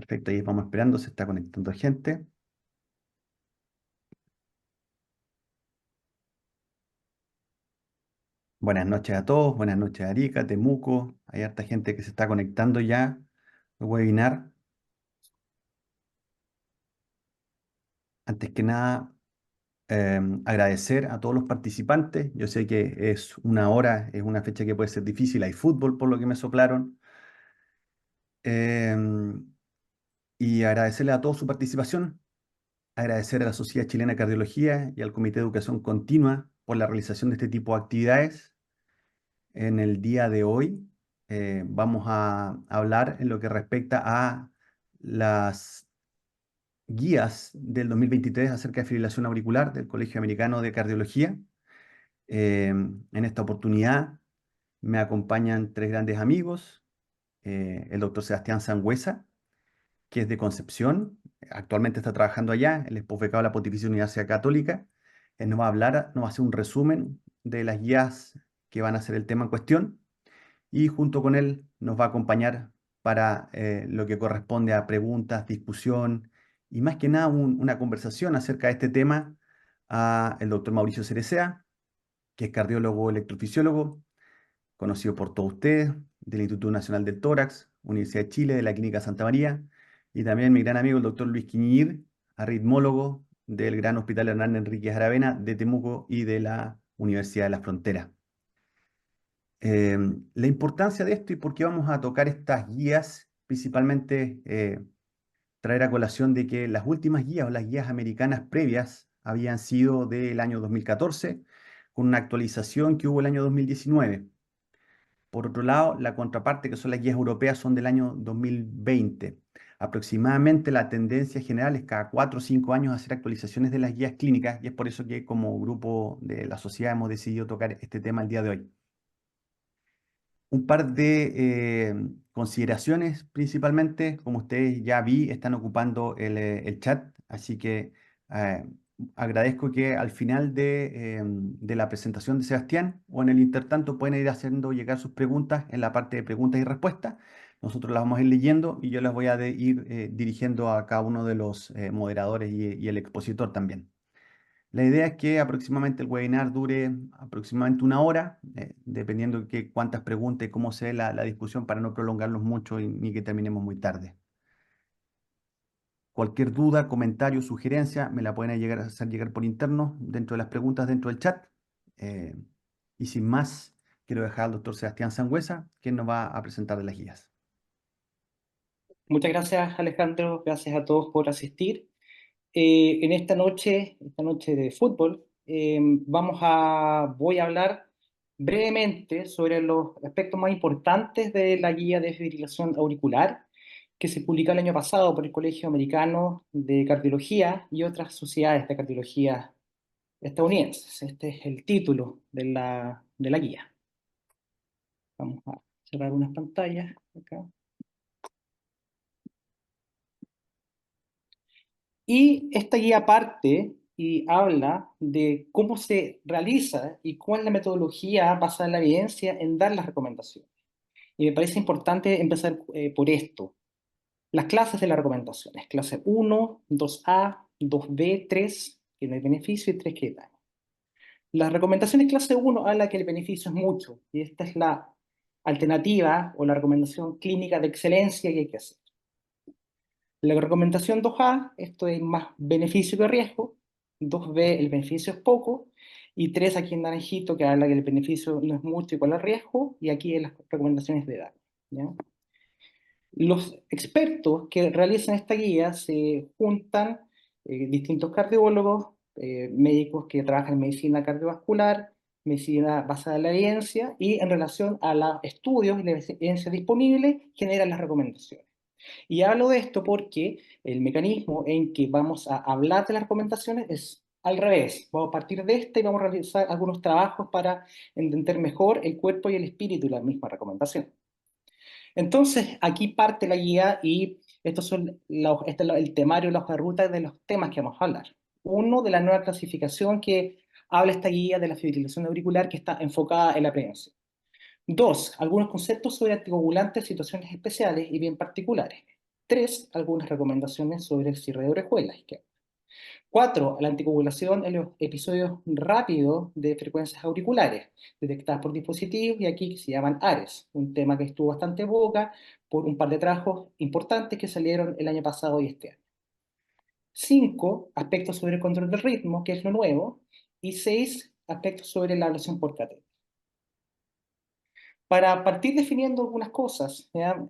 Perfecto, ahí vamos esperando, se está conectando gente. Buenas noches a todos, buenas noches a Arica, Temuco. Hay harta gente que se está conectando ya al webinar. Antes que nada, agradecer a todos los participantes. Yo sé que es una hora, es una fecha que puede ser difícil. Hay fútbol por lo que me soplaron. Em, y agradecerle a todos su participación. Agradecer a la Sociedad Chilena de Cardiología y al Comité de Educación Continua por la realización de este tipo de actividades. En el día de hoy vamos a hablar en lo que respecta a las guías del 2023 acerca de fibrilación auricular del Colegio Americano de Cardiología. En esta oportunidad me acompañan tres grandes amigos, el doctor Sebastián Sangüesa, que es de Concepción, actualmente está trabajando allá, él es posbecado de la Pontificia Universidad Católica. Él nos va a hablar, nos va a hacer un resumen de las guías que van a ser el tema en cuestión y junto con él nos va a acompañar para lo que corresponde a preguntas, discusión y más que nada una conversación acerca de este tema a el doctor Mauricio Cerecea, que es cardiólogo electrofisiólogo, conocido por todos ustedes, del Instituto Nacional del Tórax, Universidad de Chile, de la Clínica Santa María, y también mi gran amigo el doctor Luis Quiñir, arritmólogo del Gran Hospital Hernán Enríquez Aravena de Temuco y de la Universidad de la Frontera. La importancia de esto y por qué vamos a tocar estas guías, principalmente traer a colación de que las últimas guías o las guías americanas previas habían sido del año 2014, con una actualización que hubo el año 2019. Por otro lado, la contraparte, que son las guías europeas, son del año 2020. Aproximadamente la tendencia general es cada 4 o 5 años hacer actualizaciones de las guías clínicas y es por eso que como grupo de la sociedad hemos decidido tocar este tema el día de hoy. Un par de consideraciones principalmente, como ustedes ya vi, están ocupando el chat, así que eh, agradezco que al final de la presentación de Sebastián o en el intertanto pueden ir haciendo llegar sus preguntas en la parte de preguntas y respuestas. Nosotros las vamos a ir leyendo y yo las voy a ir dirigiendo a cada uno de los moderadores y el expositor también. La idea es que aproximadamente el webinar dure aproximadamente una hora, dependiendo de cuántas preguntas y cómo se dé la discusión para no prolongarlos mucho y ni que terminemos muy tarde. Cualquier duda, comentario, sugerencia, me la pueden hacer llegar por interno dentro de las preguntas dentro del chat. Eh, y sin más, quiero dejar al doctor Sebastián Sangüesa, quien nos va a presentar de las guías. Muchas gracias, Alejandro. Gracias a todos por asistir. En esta noche de fútbol, voy a hablar brevemente sobre los aspectos más importantes de la guía de fibrilación auricular que se publicó el año pasado por el Colegio Americano de Cardiología y otras sociedades de cardiología estadounidenses. Este es el título de la guía. Vamos a cerrar unas pantallas acá. Y esta guía parte y habla de cómo se realiza y cuál es la metodología basada en la evidencia en dar las recomendaciones. Y me parece importante empezar por esto. Las clases de las recomendaciones. Clase 1, 2A, 2B, 3, que no hay beneficio, y 3 que hay daño. Las recomendaciones clase 1 habla que el beneficio es mucho. Y esta es la alternativa o la recomendación clínica de excelencia que hay que hacer. La recomendación 2A, esto es más beneficio que riesgo. 2B, el beneficio es poco. Y 3 aquí en naranjito, que habla que el beneficio no es mucho igual al riesgo. Y aquí en las recomendaciones de edad. ¿Ya? Los expertos que realizan esta guía se juntan, distintos cardiólogos, médicos que trabajan en medicina cardiovascular, medicina basada en la evidencia, y en relación a los estudios y la evidencia disponible, generan las recomendaciones. Y hablo de esto porque el mecanismo en que vamos a hablar de las recomendaciones es al revés. Vamos a partir de esta y vamos a realizar algunos trabajos para entender mejor el cuerpo y el espíritu de la misma recomendación. Entonces, aquí parte la guía y este es el temario, la hoja de ruta de los temas que vamos a hablar. Uno, de la nueva clasificación que habla esta guía de la fibrilación auricular que está enfocada en la prevención. Dos, algunos conceptos sobre anticoagulantes, situaciones especiales y bien particulares. 3, algunas recomendaciones sobre el cierre de orejuelas izquierda. 4, la anticoagulación en los episodios rápidos de frecuencias auriculares, detectadas por dispositivos, y aquí se llaman ARES, un tema que estuvo bastante en boga por un par de trabajos importantes que salieron el año pasado y este año. 5, aspectos sobre el control del ritmo, que es lo nuevo, y 6, aspectos sobre la ablación por catéter. Para partir definiendo algunas cosas, ¿ya?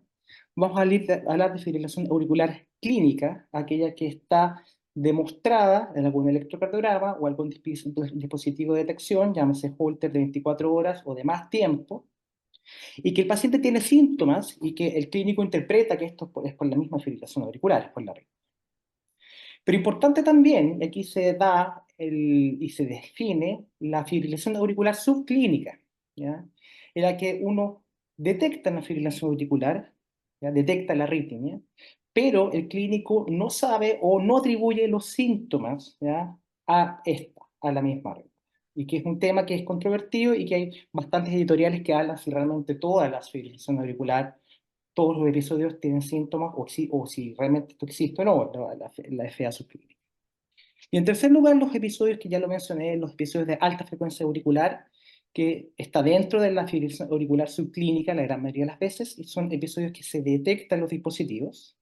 Vamos a hablar de fibrilación auricular clínica, aquella que está demostrada en algún electrocardiograma o algún dispositivo de detección, llámese Holter de 24 horas o de más tiempo, y que el paciente tiene síntomas y que el clínico interpreta que esto es por la misma fibrilación auricular, es por la red. Pero importante también, y aquí se da y se define la fibrilación auricular subclínica, ¿ya? En la que uno detecta la fibrilación auricular, ¿ya? Detecta la arritmia, pero el clínico no sabe o no atribuye los síntomas, ¿ya? A la misma arritmia. Y que es un tema que es controvertido y que hay bastantes editoriales que hablan si realmente toda la fibrilación auricular, todos los episodios tienen síntomas o si realmente esto existe o no, la FA subclínica. Y en tercer lugar, los episodios que ya lo mencioné, los episodios de alta frecuencia auricular, que está dentro de la fibrilación auricular subclínica la gran mayoría de las veces, y son episodios que se detectan en los dispositivos.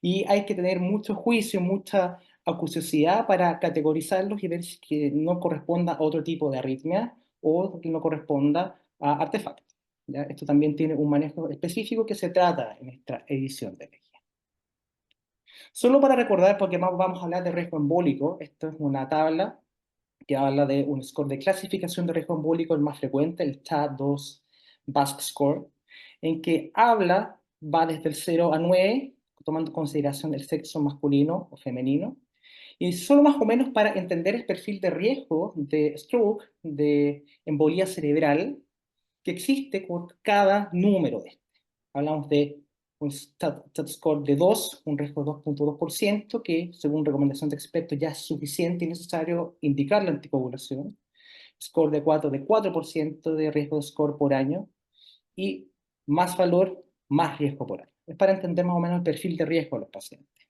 Y hay que tener mucho juicio, mucha acuciosidad para categorizarlos y ver si que no corresponda a otro tipo de arritmia o que no corresponda a artefactos. ¿Ya? Esto también tiene un manejo específico que se trata en esta edición de ley. Solo para recordar, porque vamos a hablar de riesgo embólico, esto es una tabla que habla de un score de clasificación de riesgo embólico, el más frecuente, el TAT2 BASC score, en que va desde el 0 a 9, tomando en consideración el sexo masculino o femenino, y solo más o menos para entender el perfil de riesgo de stroke, de embolía cerebral, que existe por cada número de este. Hablamos de un stat score de 2, un riesgo de 2.2%, que según recomendación de expertos ya es suficiente y necesario indicar la anticoagulación. Score de 4, de 4% de riesgo de score por año. Y más valor, más riesgo por año. Es para entender más o menos el perfil de riesgo de los pacientes.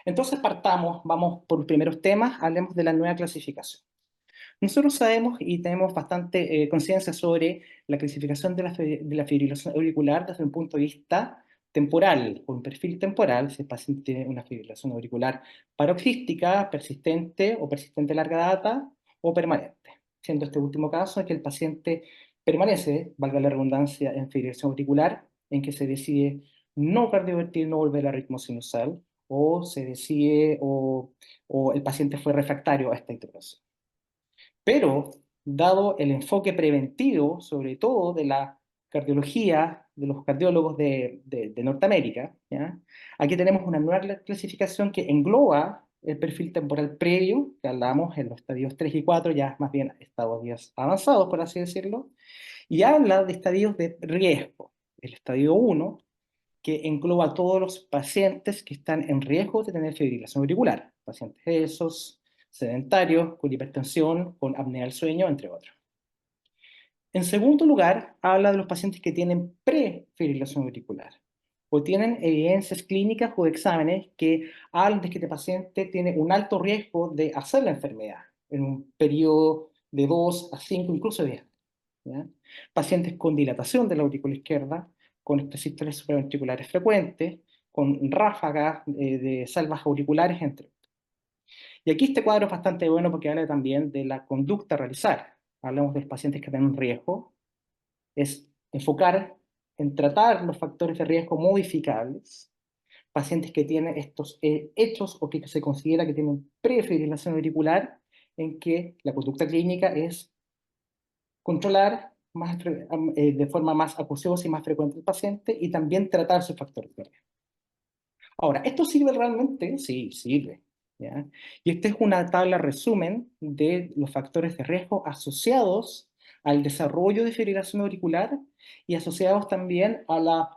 Entonces vamos por los primeros temas, hablemos de la nueva clasificación. Nosotros sabemos y tenemos bastante conciencia sobre la clasificación de la fibrilación auricular desde un punto de vista temporal, o un perfil temporal, si el paciente tiene una fibrilación auricular paroxística, persistente o persistente de larga data, o permanente. Siendo este último caso en que el paciente permanece, valga la redundancia, en fibrilación auricular, en que se decide no cardiovertir, no volver al ritmo sinusal, o se decide, o el paciente fue refractario a esta intervención. Pero, dado el enfoque preventivo, sobre todo de la cardiología, de los cardiólogos de Norteamérica, ¿ya? Aquí tenemos una nueva clasificación que engloba el perfil temporal previo, que hablamos en los estadios 3 y 4, ya más bien estadios avanzados, por así decirlo, y habla de estadios de riesgo. El estadio 1, que engloba a todos los pacientes que están en riesgo de tener fibrilación auricular, pacientes esos, sedentarios, con hipertensión, con apnea del sueño, entre otros. En segundo lugar, habla de los pacientes que tienen prefibrilación auricular o tienen evidencias clínicas o exámenes que hablan de que este paciente tiene un alto riesgo de hacer la enfermedad en un periodo de 2 a 5, incluso 10 años. ¿Ya? Pacientes con dilatación de la aurícula izquierda, con sístoles supraventriculares frecuentes, con ráfagas de salvas auriculares, entre otros. Y aquí este cuadro es bastante bueno porque habla también de la conducta a realizar. Hablamos de los pacientes que tienen un riesgo, es enfocar en tratar los factores de riesgo modificables, pacientes que tienen estos hechos o que se considera que tienen prefibrilación auricular, en que la conducta clínica es controlar de forma más acuciosa y más frecuente al paciente y también tratar sus factores de riesgo. Ahora, ¿esto sirve realmente? Sí, sirve. ¿Ya? Y esta es una tabla resumen de los factores de riesgo asociados al desarrollo de fibrilación auricular y asociados también a la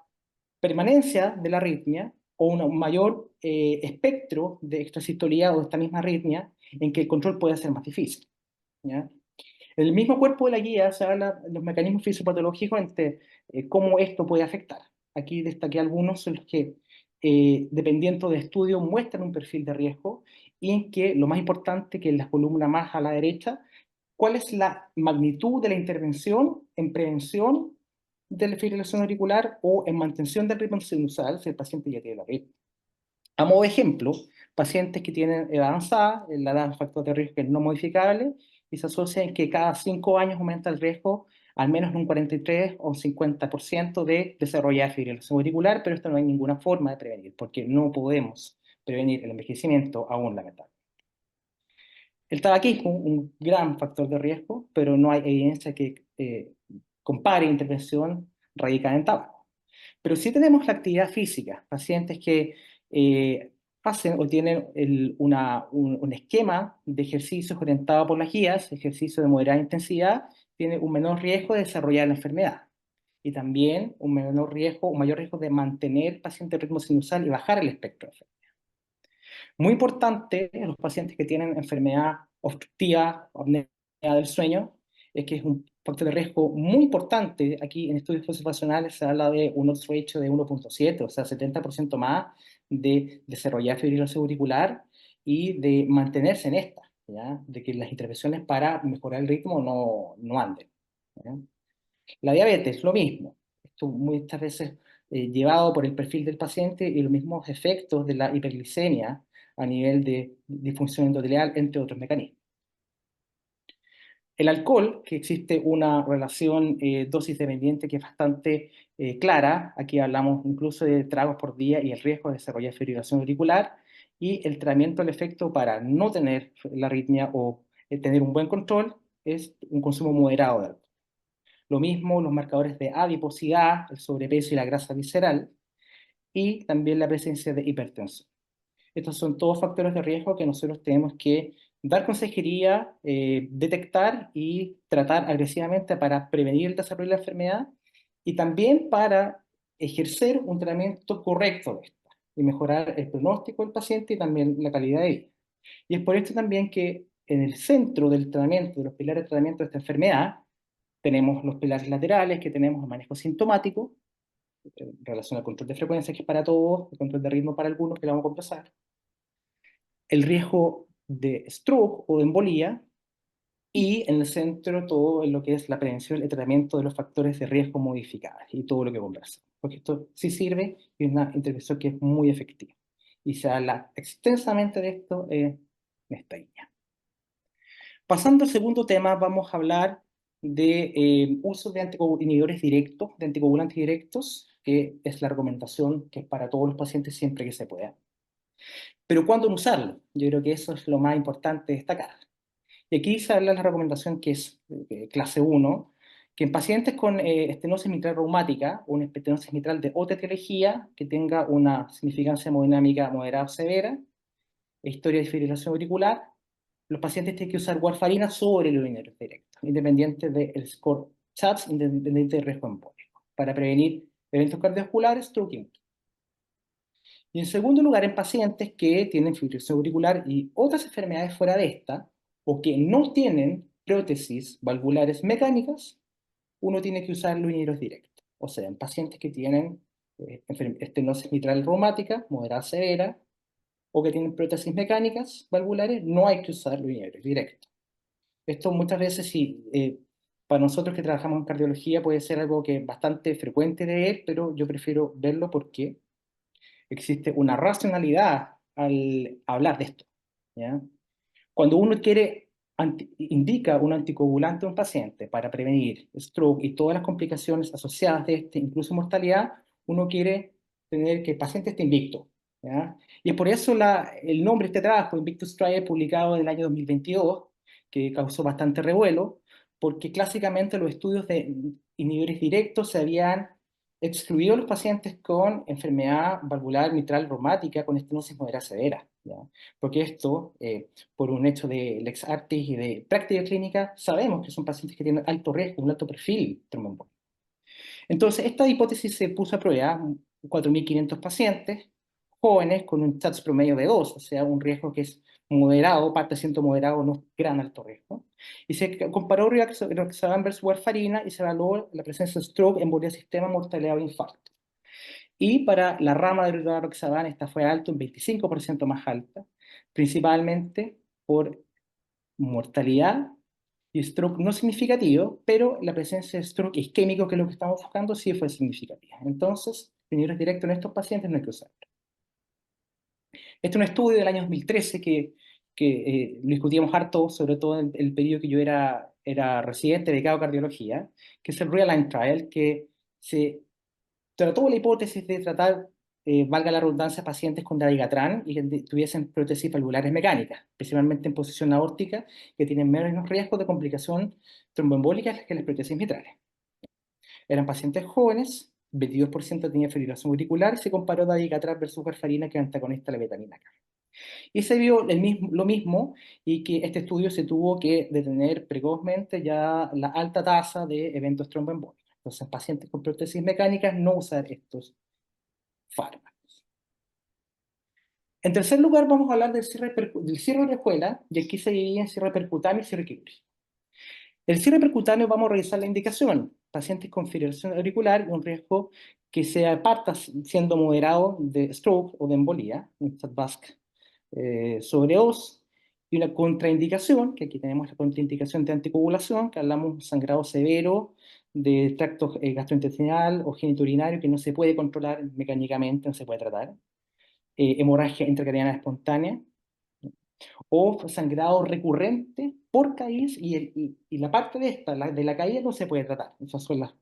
permanencia de la arritmia o un mayor espectro de extrasistolía o de esta misma arritmia en que el control puede ser más difícil. ¿Ya? En el mismo cuerpo de la guía se habla de los mecanismos fisiopatológicos entre cómo esto puede afectar. Aquí destaqué algunos en los que dependiendo de estudio, muestran un perfil de riesgo y en que lo más importante, que en la columna más a la derecha, cuál es la magnitud de la intervención en prevención de la fibrilación auricular o en mantención del ritmo sinusal si el paciente ya tiene la ritmo. A modo de ejemplo, pacientes que tienen edad avanzada, la edad es un factor de riesgo que es no modificable y se asocia en que cada 5 años aumenta el riesgo al menos en un 43 o un 50% de desarrollar fibrilación auricular, pero esto no hay ninguna forma de prevenir, porque no podemos prevenir el envejecimiento aún lamentable. El tabaquismo, un gran factor de riesgo, pero no hay evidencia que compare intervención radicada en tabaco. Pero sí tenemos la actividad física, pacientes que hacen o tienen un esquema de ejercicios orientado por las guías, ejercicio de moderada intensidad, tiene un menor riesgo de desarrollar la enfermedad. Y también un menor riesgo, un mayor riesgo de mantener el paciente en ritmo sinusal y bajar el espectro de enfermedad. Muy importante en los pacientes que tienen enfermedad obstructiva, apnea del sueño, es que es un factor de riesgo muy importante. Aquí en estudios observacionales se habla de un odds ratio de 1.7, o sea, 70% más de desarrollar fibrilación auricular y de mantenerse en esta, ¿ya? De que las intervenciones para mejorar el ritmo no anden, ¿ya? La diabetes, lo mismo. Esto muchas veces llevado por el perfil del paciente y los mismos efectos de la hiperglicemia a nivel de disfunción endotelial, entre otros mecanismos. El alcohol, que existe una relación dosis dependiente que es bastante clara, aquí hablamos incluso de tragos por día y el riesgo de desarrollar fibrilación auricular, y el tratamiento del efecto para no tener la arritmia o tener un buen control es un consumo moderado de alcohol. Lo mismo los marcadores de adiposidad, el sobrepeso y la grasa visceral, y también la presencia de hipertensión. Estos son todos factores de riesgo que nosotros tenemos que dar consejería, detectar y tratar agresivamente para prevenir el desarrollo de la enfermedad y también para ejercer un tratamiento correcto de esta y mejorar el pronóstico del paciente y también la calidad de vida. Y es por esto también que en el centro del tratamiento, de los pilares de tratamiento de esta enfermedad, tenemos los pilares laterales, que tenemos el manejo sintomático, en relación al control de frecuencia, que es para todos, el control de ritmo para algunos, que lo vamos a conversar, el riesgo de stroke o de embolía, y en el centro todo en lo que es la prevención y el tratamiento de los factores de riesgo modificables y todo lo que conversamos. Porque esto sí sirve y es una intervención que es muy efectiva. Y se habla extensamente de esto en esta guía. Pasando al segundo tema, vamos a hablar de uso de inhibidores directos, de anticoagulantes directos, que es la recomendación que es para todos los pacientes siempre que se pueda. Pero ¿cuándo no usarlo? Yo creo que eso es lo más importante destacar. Y aquí se habla de la recomendación que es clase 1, que en pacientes con estenosis mitral reumática o una estenosis mitral de alta etiología que tenga una significancia hemodinámica moderada o severa, historia de fibrilación auricular, los pacientes tienen que usar warfarina sobre el urinero directo, independiente del score CHADS, independiente del riesgo embólico, para prevenir eventos cardiovasculares, stroke. Y en segundo lugar, en pacientes que tienen fibrilación auricular y otras enfermedades fuera de esta, o que no tienen prótesis valvulares mecánicas, uno tiene que usar los inhibidos directos. O sea, en pacientes que tienen estenosis mitral reumática, moderada severa, o que tienen prótesis mecánicas valvulares, no hay que usar los inhibidores directos. Esto muchas veces sí, para nosotros que trabajamos en cardiología puede ser algo que es bastante frecuente de ver, pero yo prefiero verlo porque existe una racionalidad al hablar de esto, ¿ya? Cuando uno indica un anticoagulante a un paciente para prevenir stroke y todas las complicaciones asociadas de este, incluso mortalidad, uno quiere tener que el paciente esté invicto, ¿ya? Y es por eso el nombre de este trabajo, Invictus Trial, publicado en el año 2022, que causó bastante revuelo, porque clásicamente los estudios de inhibidores directos se habían excluido a los pacientes con enfermedad valvular mitral reumática con estenosis moderada severa, ¿ya? Porque esto, por un hecho de lex artis y de práctica clínica, sabemos que son pacientes que tienen alto riesgo, un alto perfil tromboembólico. Entonces, esta hipótesis se puso a prueba, 4.500 pacientes, jóvenes con un SATS promedio de 2, o sea, un riesgo que es moderado, parte siendo moderado, no es gran alto riesgo. Y se comparó rivaroxaban versus warfarina y se evaluó la presencia de stroke, embolía del sistema, mortalidad o infarto. Y para la rama de rivaroxaban, esta fue alto, un 25% más alta, principalmente por mortalidad y stroke no significativo, pero la presencia de stroke isquémico, que es lo que estamos buscando, sí fue significativa. Entonces, inhibidores directos en estos pacientes no hay que usar. Este es un estudio del año 2013 que lo discutíamos harto, sobre todo en el periodo que yo era residente becado de cardiología, que es el Realign Trial, que se trató la hipótesis de tratar, valga la redundancia, pacientes con dabigatran y que tuviesen prótesis valvulares mecánicas, principalmente en posición aórtica, que tienen menos riesgo de complicación tromboembólica que las prótesis mitrales. Eran pacientes jóvenes, 22% tenía fibrilación auricular y se comparó dabigatran versus warfarina, que es antagonista de la vitamina K. Y se vio lo mismo y que este estudio se tuvo que detener precozmente ya la alta tasa de eventos tromboembólicos. Entonces, pacientes con prótesis mecánicas no usar estos fármacos. En tercer lugar, vamos a hablar del cierre de escuela, y aquí se divide en cierre percutáneo y cierre quirúrgico. El cierre percutáneo vamos a revisar la indicación. Pacientes con fibrilación auricular, un riesgo que se aparta siendo moderado de stroke o de embolía, un SAT-VASC sobre os, y una contraindicación, que aquí tenemos la contraindicación de anticoagulación, que hablamos de un sangrado severo de tracto gastrointestinal o genitourinario que no se puede controlar mecánicamente, no se puede tratar, hemorragia intracraniana espontánea, o sangrado recurrente por caídas, y la parte de esta, de la caída, no se puede tratar. Esas son las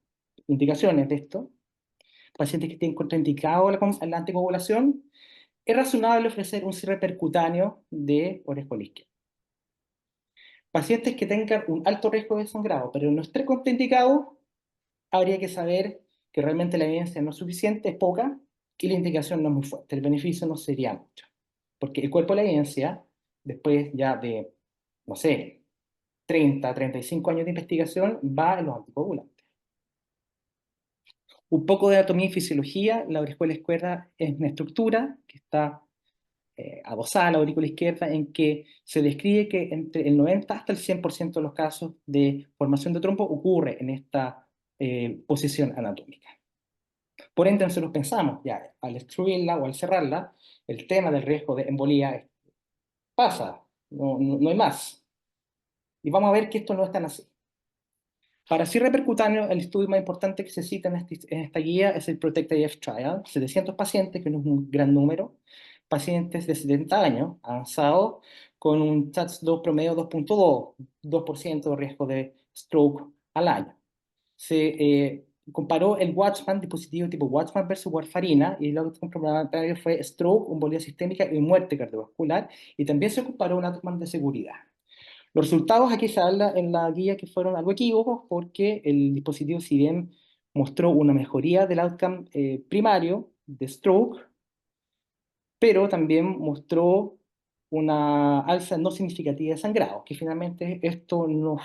indicaciones de esto. Pacientes que estén contraindicados a la anticoagulación, es razonable ofrecer un cierre percutáneo de oreja izquierda. Pacientes que tengan un alto riesgo de sangrado, pero no esté contraindicado, habría que saber que realmente la evidencia no es suficiente, es poca, y la indicación no es muy fuerte. El beneficio no sería mucho. Porque el cuerpo de la evidencia, después ya de, no sé, 35 años de investigación, va en los anticoagulantes. Un poco de anatomía y fisiología, la orejuela izquierda es una estructura que está adosada a la aurícula izquierda, en que se describe que entre el 90 hasta el 100% de los casos de formación de trombo ocurre en esta posición anatómica. Por ende, nosotros pensamos, ya, al extruirla o al cerrarla, el tema del riesgo de embolía pasa, no hay más. Y vamos a ver que esto no es tan así. Para cierre percutáneo, el estudio más importante que se cita en esta guía es el PROTECT-AF Trial, 700 pacientes, que no es un gran número, pacientes de 70 años, avanzados, con un SATS-2 promedio 2.2, 2% de riesgo de stroke al año. Se comparó el Watchman, dispositivo tipo Watchman versus warfarina, y el outcome complementario fue stroke, embolía sistémica y muerte cardiovascular, y también se comparó un outcome de seguridad. Los resultados aquí se habla en la guía que fueron algo equívocos, porque el dispositivo, si bien mostró una mejoría del outcome primario de stroke, pero también mostró una alza no significativa de sangrado, que finalmente esto no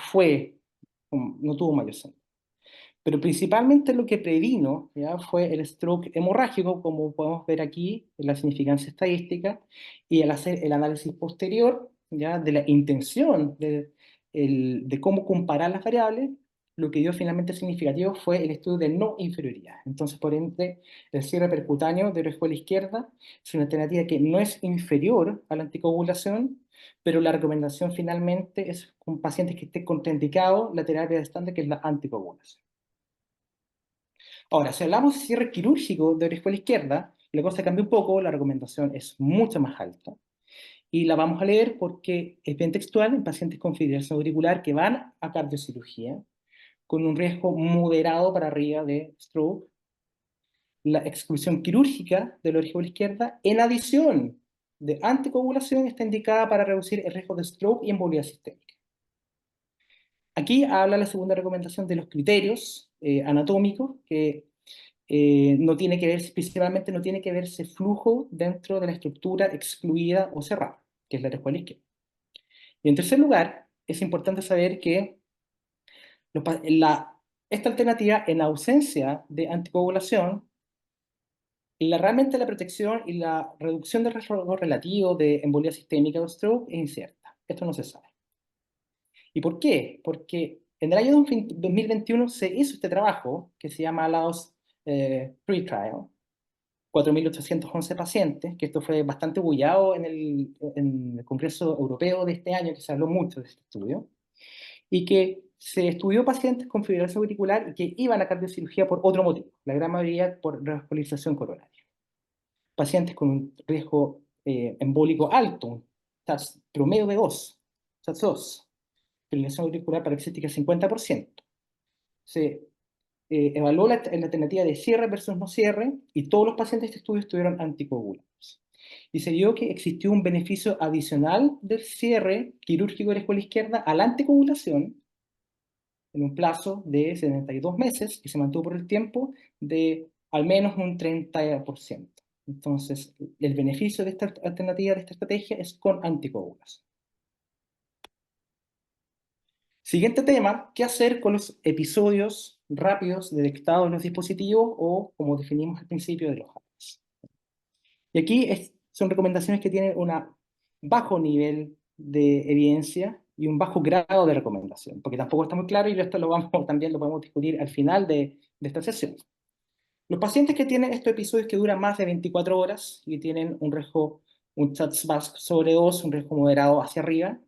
tuvo mayor sentido. Pero principalmente lo que previno, ¿ya?, fue el stroke hemorrágico, como podemos ver aquí en la significancia estadística, y al hacer el análisis posterior, ¿ya?, de la intención de cómo comparar las variables, lo que dio finalmente significativo fue el estudio de no inferioridad. Entonces, por ende, el cierre percutáneo de orejuela izquierda es una alternativa que no es inferior a la anticoagulación, pero la recomendación finalmente es con pacientes que estén contraindicados la terapia de estándar, que es la anticoagulación. Ahora, si hablamos de cierre quirúrgico de orejuela izquierda, la cosa cambia un poco, la recomendación es mucho más alta. Y la vamos a leer porque es bien textual en pacientes con fibrilación auricular que van a cardiocirugía, con un riesgo moderado para arriba de stroke. La exclusión quirúrgica de la orejuela izquierda, en adición de anticoagulación, está indicada para reducir el riesgo de stroke y embolía sistémica. Aquí habla la segunda recomendación de los criterios anatómicos, que no tiene que ver, principalmente no tiene que verse flujo dentro de la estructura excluida o cerrada, que es la orejuela izquierda. Y en tercer lugar, es importante saber que esta alternativa, en ausencia de anticoagulación, realmente la protección y la reducción del riesgo relativo de embolía sistémica o stroke es incierta. Esto no se sabe. ¿Y por qué? Porque en el año 2021 se hizo este trabajo que se llama LAOS Pre-Trial, 4.811 pacientes, que esto fue bastante bullado en el Congreso Europeo de este año, que se habló mucho de este estudio, y que se estudió pacientes con fibrilación auricular y que iban a cardiocirugía por otro motivo, la gran mayoría por revascularización coronaria. Pacientes con un riesgo embólico alto, un TATS promedio de 2, TATS 2, fibrilación auricular paroxística 50%. Se evaluó la alternativa de cierre versus no cierre y todos los pacientes de este estudio estuvieron anticoagulantes. Y se vio que existió un beneficio adicional del cierre quirúrgico de la escuela izquierda a la anticoagulación en un plazo de 72 meses y se mantuvo por el tiempo de al menos un 30%. Entonces, el beneficio de esta alternativa, de esta estrategia, es con anticoagulación. Siguiente tema, ¿qué hacer con los episodios rápidos detectados en los dispositivos o, como definimos al principio, de los HACs? Y aquí son recomendaciones que tienen un bajo nivel de evidencia y un bajo grado de recomendación, porque tampoco está muy claro y esto también lo podemos discutir al final de esta sesión. Los pacientes que tienen estos episodios que duran más de 24 horas y tienen un riesgo, un SATS-VASc sobre 2, un riesgo moderado hacia arriba,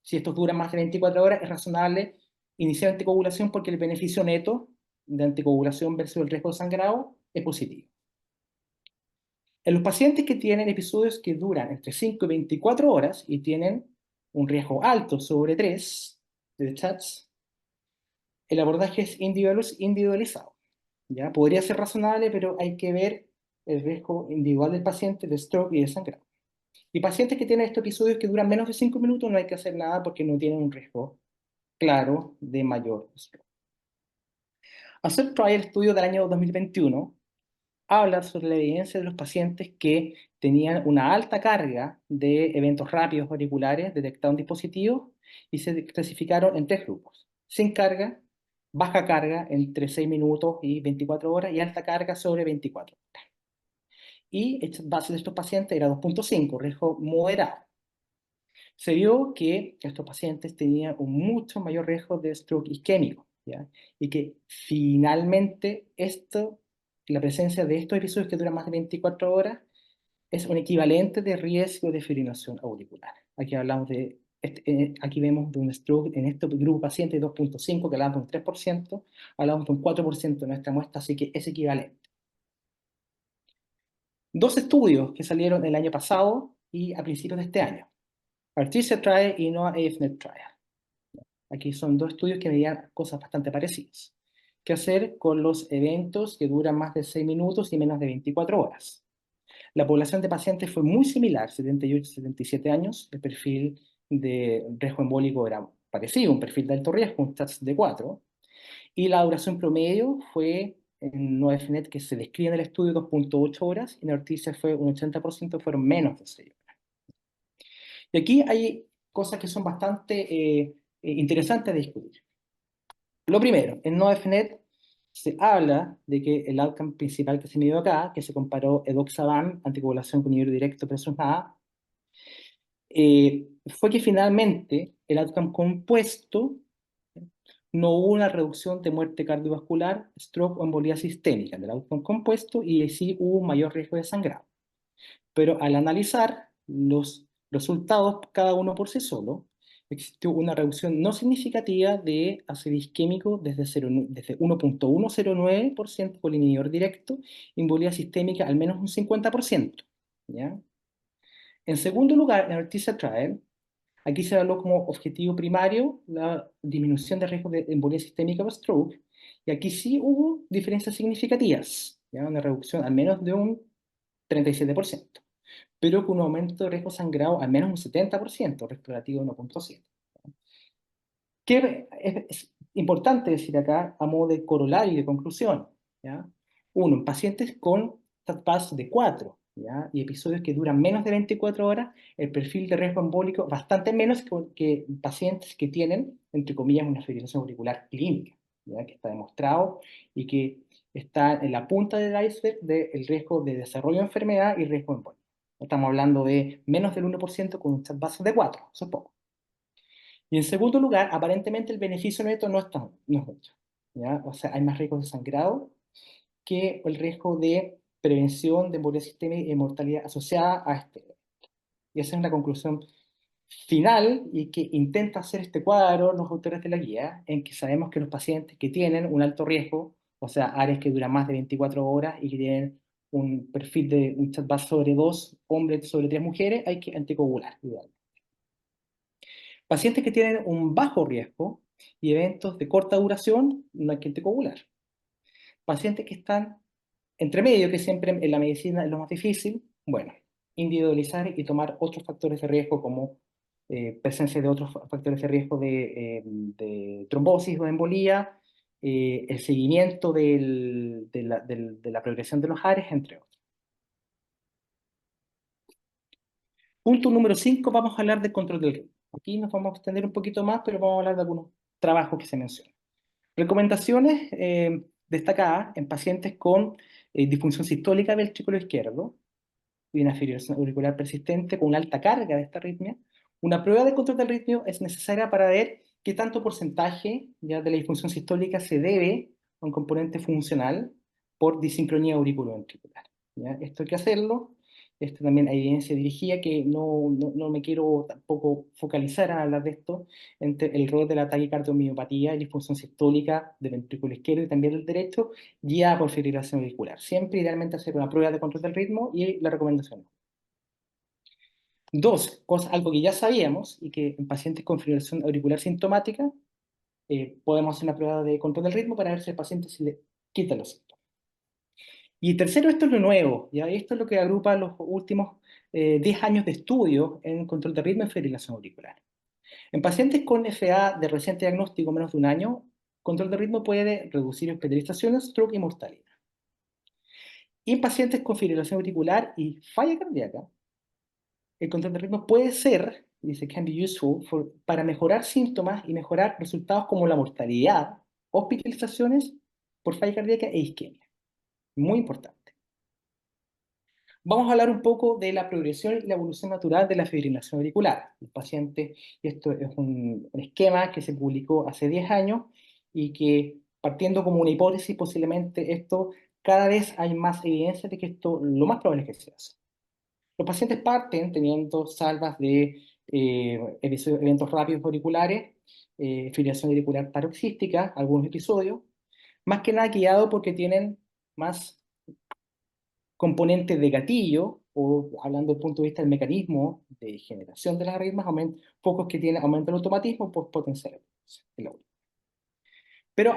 si estos duran más de 24 horas, es razonable iniciar anticoagulación porque el beneficio neto de anticoagulación versus el riesgo de sangrado es positivo. En los pacientes que tienen episodios que duran entre 5 y 24 horas y tienen un riesgo alto sobre 3 de CHATS, el abordaje es individualizado. ¿Ya? Podría ser razonable, pero hay que ver el riesgo individual del paciente de stroke y de sangrado. Y pacientes que tienen estos episodios que duran menos de 5 minutos no hay que hacer nada porque no tienen un riesgo claro de mayor stroke. Hacer Trial, estudio del año 2021, habla sobre la evidencia de los pacientes que tenían una alta carga de eventos rápidos auriculares detectados en dispositivos y se clasificaron en tres grupos: sin carga, baja carga entre 6 minutos y 24 horas y alta carga sobre 24 horas. Y la base de estos pacientes era 2.5, riesgo moderado. Se vio que estos pacientes tenían un mucho mayor riesgo de stroke isquémico, ¿ya? Y que finalmente la presencia de estos episodios que duran más de 24 horas es un equivalente de riesgo de fibrilación auricular. Aquí hablamos aquí vemos de un stroke en este grupo de pacientes de 2.5, que hablamos de un 3%, hablamos de un 4% en nuestra muestra, así que es equivalente. Dos estudios que salieron el año pasado y a principios de este año: Artesia Trial y NOAA AFNet Trial. Aquí son dos estudios que medían cosas bastante parecidas. ¿Qué hacer con los eventos que duran más de 6 minutos y menos de 24 horas? La población de pacientes fue muy similar, 78 y 77 años. El perfil de riesgo embólico era parecido, un perfil de alto riesgo, un SATS de 4. Y la duración promedio fue en NoFNet, que se describe en el estudio, 2.8 horas, y en Artesia fue un 80%, fueron menos de 6 horas. Y aquí hay cosas que son bastante interesantes de discutir. Lo primero, en NoFNet se habla de que el outcome principal que se midió acá, que se comparó edoxaban, anticoagulación con inhibidor directo versus nada, fue que finalmente el outcome compuesto no hubo una reducción de muerte cardiovascular, stroke o embolía sistémica del outcome compuesto, y sí hubo un mayor riesgo de sangrado. Pero al analizar los resultados, cada uno por sí solo, existió una reducción no significativa de ácido isquémico desde 1.109% por el inhibidor directo, embolía sistémica al menos un 50%. ¿Ya? En segundo lugar, en el TISA Trial, aquí se evaluó como objetivo primario la disminución de riesgo de embolía sistémica o stroke, y aquí sí hubo diferencias significativas, ¿ya? Una reducción al menos de un 37%, pero con un aumento de riesgo sangrado al menos un 70%, riesgo relativo de 1.7. ¿Qué es importante decir acá a modo de corolario y de conclusión? ¿Ya? Uno, en pacientes con TATPAS de 4, ¿ya? Y episodios que duran menos de 24 horas, el perfil de riesgo embólico bastante menos que pacientes que tienen, entre comillas, una fibrilación auricular clínica, ¿ya? Que está demostrado y que está en la punta del iceberg del riesgo de desarrollo de enfermedad y riesgo embólico. Estamos hablando de menos del 1% con un TATPAS de 4, eso es poco. Y en segundo lugar, aparentemente el beneficio neto no es mucho, ¿ya? O sea, hay más riesgo de sangrado que el riesgo de prevención de embolia sistémica y mortalidad asociada a este. Y esa es una conclusión final y que intenta hacer este cuadro los autores de la guía, en que sabemos que los pacientes que tienen un alto riesgo, o sea, áreas que duran más de 24 horas y que tienen un perfil de un chat sobre 2 hombres sobre 3 mujeres, hay que anticoagular. Pacientes que tienen un bajo riesgo y eventos de corta duración, no hay que anticoagular. Pacientes que están entre medio, que siempre en la medicina es lo más difícil, bueno, individualizar y tomar otros factores de riesgo como presencia de otros factores de riesgo de trombosis o embolía, el seguimiento de la progresión de los ARES, entre otros. Punto número 5, vamos a hablar del control del ritmo. Aquí nos vamos a extender un poquito más, pero vamos a hablar de algunos trabajos que se mencionan. Recomendaciones destacadas en pacientes con disfunción sistólica del ventrículo izquierdo y una fibrilación auricular persistente con una alta carga de esta arritmia. Una prueba de control del ritmo es necesaria para ver qué tanto porcentaje ya de la disfunción sistólica se debe a un componente funcional por disincronía auriculoventricular. ¿Ya? Esto hay que hacerlo. Esto también hay evidencia dirigida que no me quiero tampoco focalizar a hablar de esto, entre el rol de la taquicardiomiopatía y la disfunción sistólica del ventrículo izquierdo y también del derecho, guiada por fibrilación auricular. Siempre idealmente hacer una prueba de control del ritmo y la recomendación. Dos, algo que ya sabíamos y que en pacientes con fibrilación auricular sintomática podemos hacer una prueba de control del ritmo para ver si el paciente se le quita los síntomas. Y tercero, esto es lo nuevo, ¿ya? Esto es lo que agrupa los últimos 10 años de estudio en control de ritmo y fibrilación auricular. En pacientes con FA de reciente diagnóstico menos de un año, control de ritmo puede reducir hospitalizaciones, stroke y mortalidad. Y en pacientes con fibrilación auricular y falla cardíaca, el control de ritmo puede ser, dice, can be useful para mejorar síntomas y mejorar resultados como la mortalidad, hospitalizaciones por falla cardíaca e isquemia. Muy importante. Vamos a hablar un poco de la progresión y la evolución natural de la fibrilación auricular. El paciente, esto es un esquema que se publicó hace 10 años y que, partiendo como una hipótesis, posiblemente esto, cada vez hay más evidencia de que esto lo más probable es que se hace. Los pacientes parten teniendo salvas de eventos rápidos auriculares, fibrilación auricular paroxística, algunos episodios, más que nada guiado porque tienen más componentes de gatillo, o hablando desde el punto de vista del mecanismo de generación de las arritmias, focos que tienen aumento el automatismo, pues potenciar el aura. Pero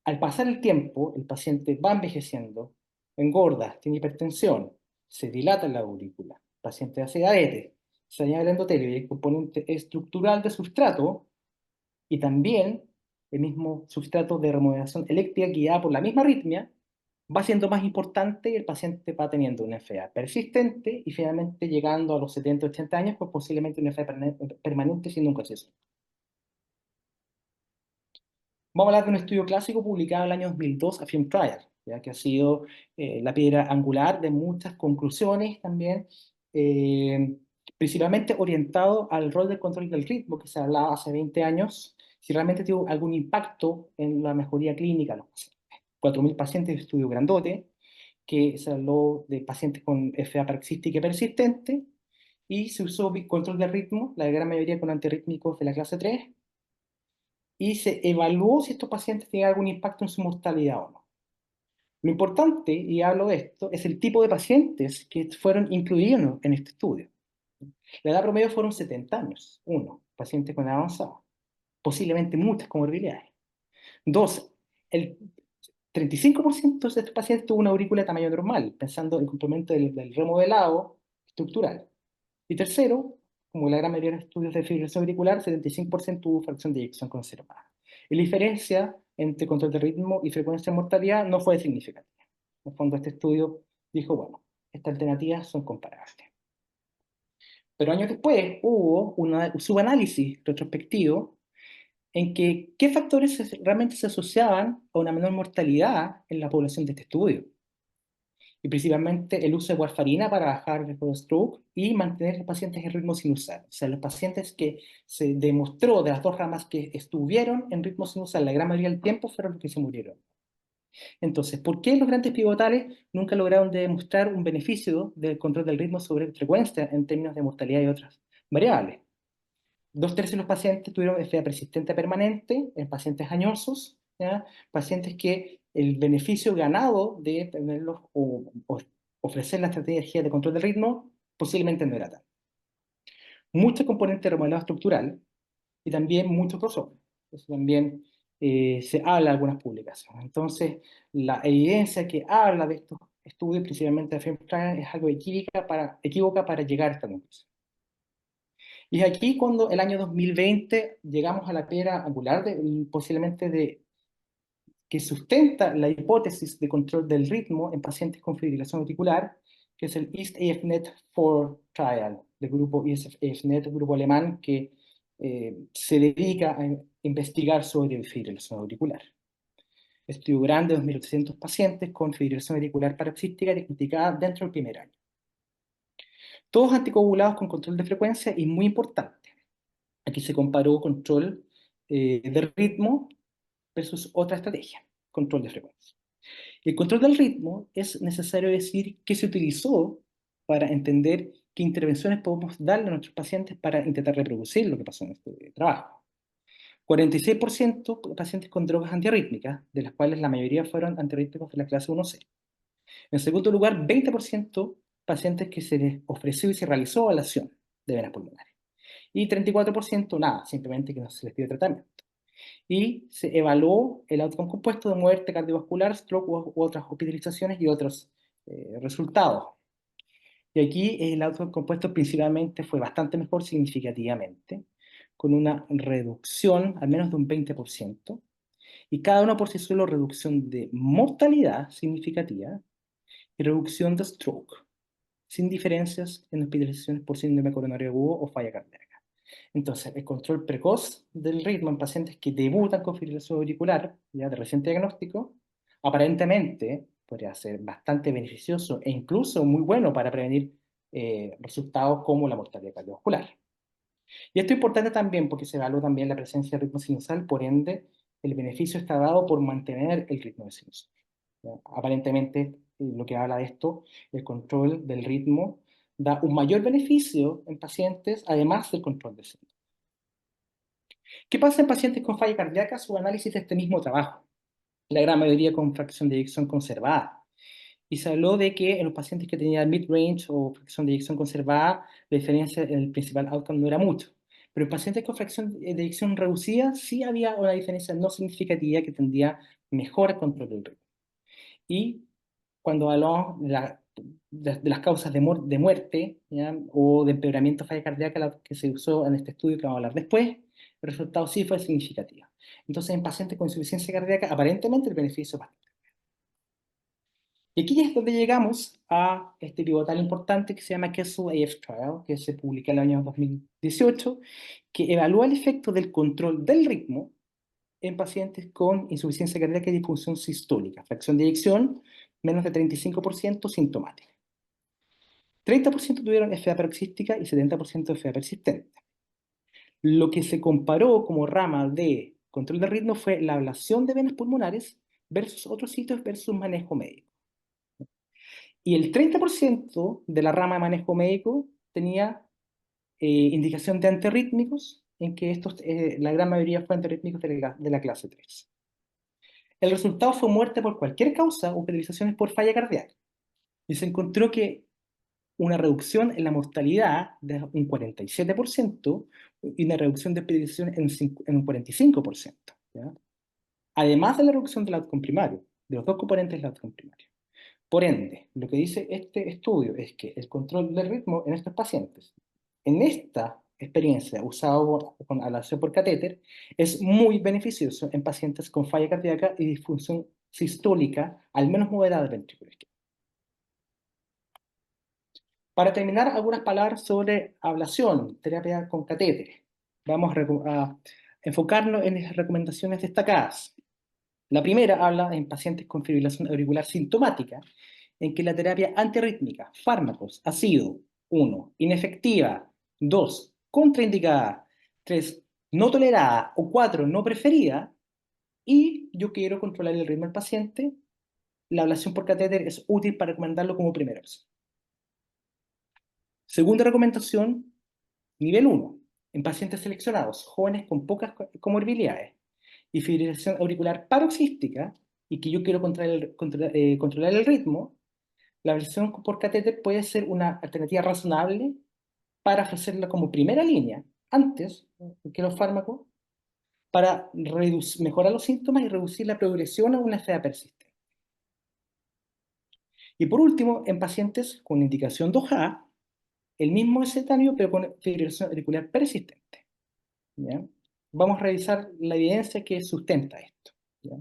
al pasar el tiempo, el paciente va envejeciendo, engorda, tiene hipertensión, se dilata la aurícula, el paciente hace diabetes, se añade el endotelio y el componente estructural de sustrato, y también el mismo sustrato de remodelación eléctrica guiada por la misma arritmia, va siendo más importante y el paciente va teniendo una enfermedad persistente y finalmente llegando a los 70, 80 años, pues posiblemente una enfermedad permanente siendo un proceso. Vamos a hablar de un estudio clásico publicado en el año 2002 a Film Trial, ¿ya? Que ha sido la piedra angular de muchas conclusiones también, principalmente orientado al rol del control del ritmo que se hablaba hace 20 años, si realmente tuvo algún impacto en la mejoría clínica de los pacientes. 4.000 pacientes de estudio grandote, que se habló de pacientes con FA paroxística persistente, y se usó control de ritmo, la gran mayoría con antirrítmicos de la clase 3, y se evaluó si estos pacientes tenían algún impacto en su mortalidad o no. Lo importante, y hablo de esto, es el tipo de pacientes que fueron incluidos en este estudio. La edad promedio fueron 70 años. Uno, pacientes con edad avanzada, posiblemente muchas comorbilidades. Dos, el 35% de estos pacientes tuvo una aurícula de tamaño normal, pensando en el complemento del remodelado estructural. Y tercero, como la gran mayoría de los estudios de fibrilación auricular, 75% tuvo fracción de eyección conservada. Y la diferencia entre control de ritmo y frecuencia de mortalidad no fue significativa. En el fondo, este estudio dijo, bueno, estas alternativas son comparables. Pero años después hubo un subanálisis retrospectivo en que qué factores realmente se asociaban a una menor mortalidad en la población de este estudio. Y principalmente el uso de warfarina para bajar el riesgo de stroke y mantener a los pacientes en ritmo sinusal. O sea, los pacientes que se demostró de las dos ramas que estuvieron en ritmo sinusal la gran mayoría del tiempo fueron los que se murieron. Entonces, ¿por qué los grandes pivotales nunca lograron demostrar un beneficio del control del ritmo sobre frecuencia en términos de mortalidad y otras variables? 2/3 de los pacientes tuvieron FA persistente permanente en pacientes añosos, ¿ya? Pacientes que el beneficio ganado de tenerlos o ofrecer la estrategia de control del ritmo posiblemente no era tal. Mucho componente de remodelado estructural y también mucho crossover. Eso también se habla en algunas publicaciones. Entonces, la evidencia que habla de estos estudios, principalmente de Frame Trial, es algo equívoca para llegar a esta conclusión. Y es aquí cuando el año 2020 llegamos a la piedra angular posiblemente que sustenta la hipótesis de control del ritmo en pacientes con fibrilación auricular, que es el EAST-AFNet 4 Trial, del grupo EAST-AFNet, grupo alemán que se dedica a investigar sobre fibrilación auricular. Estudio grande de 2.800 pacientes con fibrilación auricular paroxística diagnosticada dentro del primer año. Todos anticoagulados con control de frecuencia y muy importante. Aquí se comparó control del ritmo versus otra estrategia, control de frecuencia. El control del ritmo es necesario decir qué se utilizó para entender qué intervenciones podemos darle a nuestros pacientes para intentar reproducir lo que pasó en este trabajo. 46% de pacientes con drogas antiarrítmicas, de las cuales la mayoría fueron antiarrítmicos de la clase 1C. En segundo lugar, 20% pacientes que se les ofreció y se realizó ablación de venas pulmonares. Y 34% nada, simplemente que no se les dio tratamiento. Y se evaluó el outcome compuesto de muerte cardiovascular, stroke u otras hospitalizaciones y otros resultados. Y aquí el outcome compuesto principalmente fue bastante mejor significativamente, con una reducción al menos de un 20%, y cada uno por sí solo reducción de mortalidad significativa y reducción de stroke, sin diferencias en hospitalizaciones por síndrome coronario agudo o falla cardíaca. Entonces, el control precoz del ritmo en pacientes que debutan con fibrilación auricular, ya de reciente diagnóstico, aparentemente podría ser bastante beneficioso e incluso muy bueno para prevenir resultados como la mortalidad cardiovascular. Y esto es importante también porque se evalúa también la presencia de ritmo sinusal, por ende, el beneficio está dado por mantener el ritmo de sinusal. Aparentemente, lo que habla de esto, el control del ritmo da un mayor beneficio en pacientes, además del control del síndrome. ¿Qué pasa en pacientes con falla cardíaca? Su análisis de este mismo trabajo, la gran mayoría con fracción de eyección conservada. Y se habló de que en los pacientes que tenían mid-range o fracción de eyección conservada, la diferencia en el principal outcome no era mucho. Pero en pacientes con fracción de eyección reducida, sí había una diferencia no significativa que tendría mejor control del ritmo. Y cuando hablamos de las causas de muerte, ¿ya? O de empeoramiento de falla cardíaca que se usó en este estudio que vamos a hablar después, el resultado sí fue significativo. Entonces, en pacientes con insuficiencia cardíaca, aparentemente el beneficio es bastante. Y aquí es donde llegamos a este pivotal importante que se llama Kessel AF Trial, que se publicó en el año 2018, que evalúa el efecto del control del ritmo en pacientes con insuficiencia cardíaca y disfunción sistólica, fracción de eyección menos de 35% sintomática. 30% tuvieron FA paroxística y 70% FA persistente. Lo que se comparó como rama de control de ritmo fue la ablación de venas pulmonares versus otros sitios versus manejo médico. Y el 30% de la rama de manejo médico tenía indicación de antirrítmicos, en que la gran mayoría fueron antirrítmicos de la clase 3. El resultado fue muerte por cualquier causa o hospitalizaciones por falla cardíaca. Y se encontró que una reducción en la mortalidad de un 47% y una reducción de hospitalización en un 45%. ¿Ya? Además de la reducción del outcome primario, de los dos componentes del outcome primario. Por ende, lo que dice este estudio es que el control del ritmo en estos pacientes, en esta experiencia usado con ablación por catéter, es muy beneficioso en pacientes con falla cardíaca y disfunción sistólica, al menos moderada del ventrículo izquierdo. Para terminar, algunas palabras sobre ablación, terapia con catéteres. Vamos a enfocarnos en las recomendaciones destacadas. La primera habla en pacientes con fibrilación auricular sintomática, en que la terapia antirrítmica, fármacos, ha sido 1. Inefectiva, 2. Contraindicada, 3. No tolerada o 4. No preferida, y yo quiero controlar el ritmo del paciente, la ablación por catéter es útil para recomendarlo como primera opción. Segunda recomendación, nivel 1, en pacientes seleccionados, jóvenes con pocas comorbilidades y fibrilación auricular paroxística, y que yo quiero controlar el ritmo, la ablación por catéter puede ser una alternativa razonable para ofrecerla como primera línea, antes que los fármacos, para mejorar los síntomas y reducir la progresión a una enfermedad persistente. Y por último, en pacientes con indicación 2A, el mismo escenario pero con fibrilación auricular persistente. ¿Ya? Vamos a revisar la evidencia que sustenta esto. ¿Ya?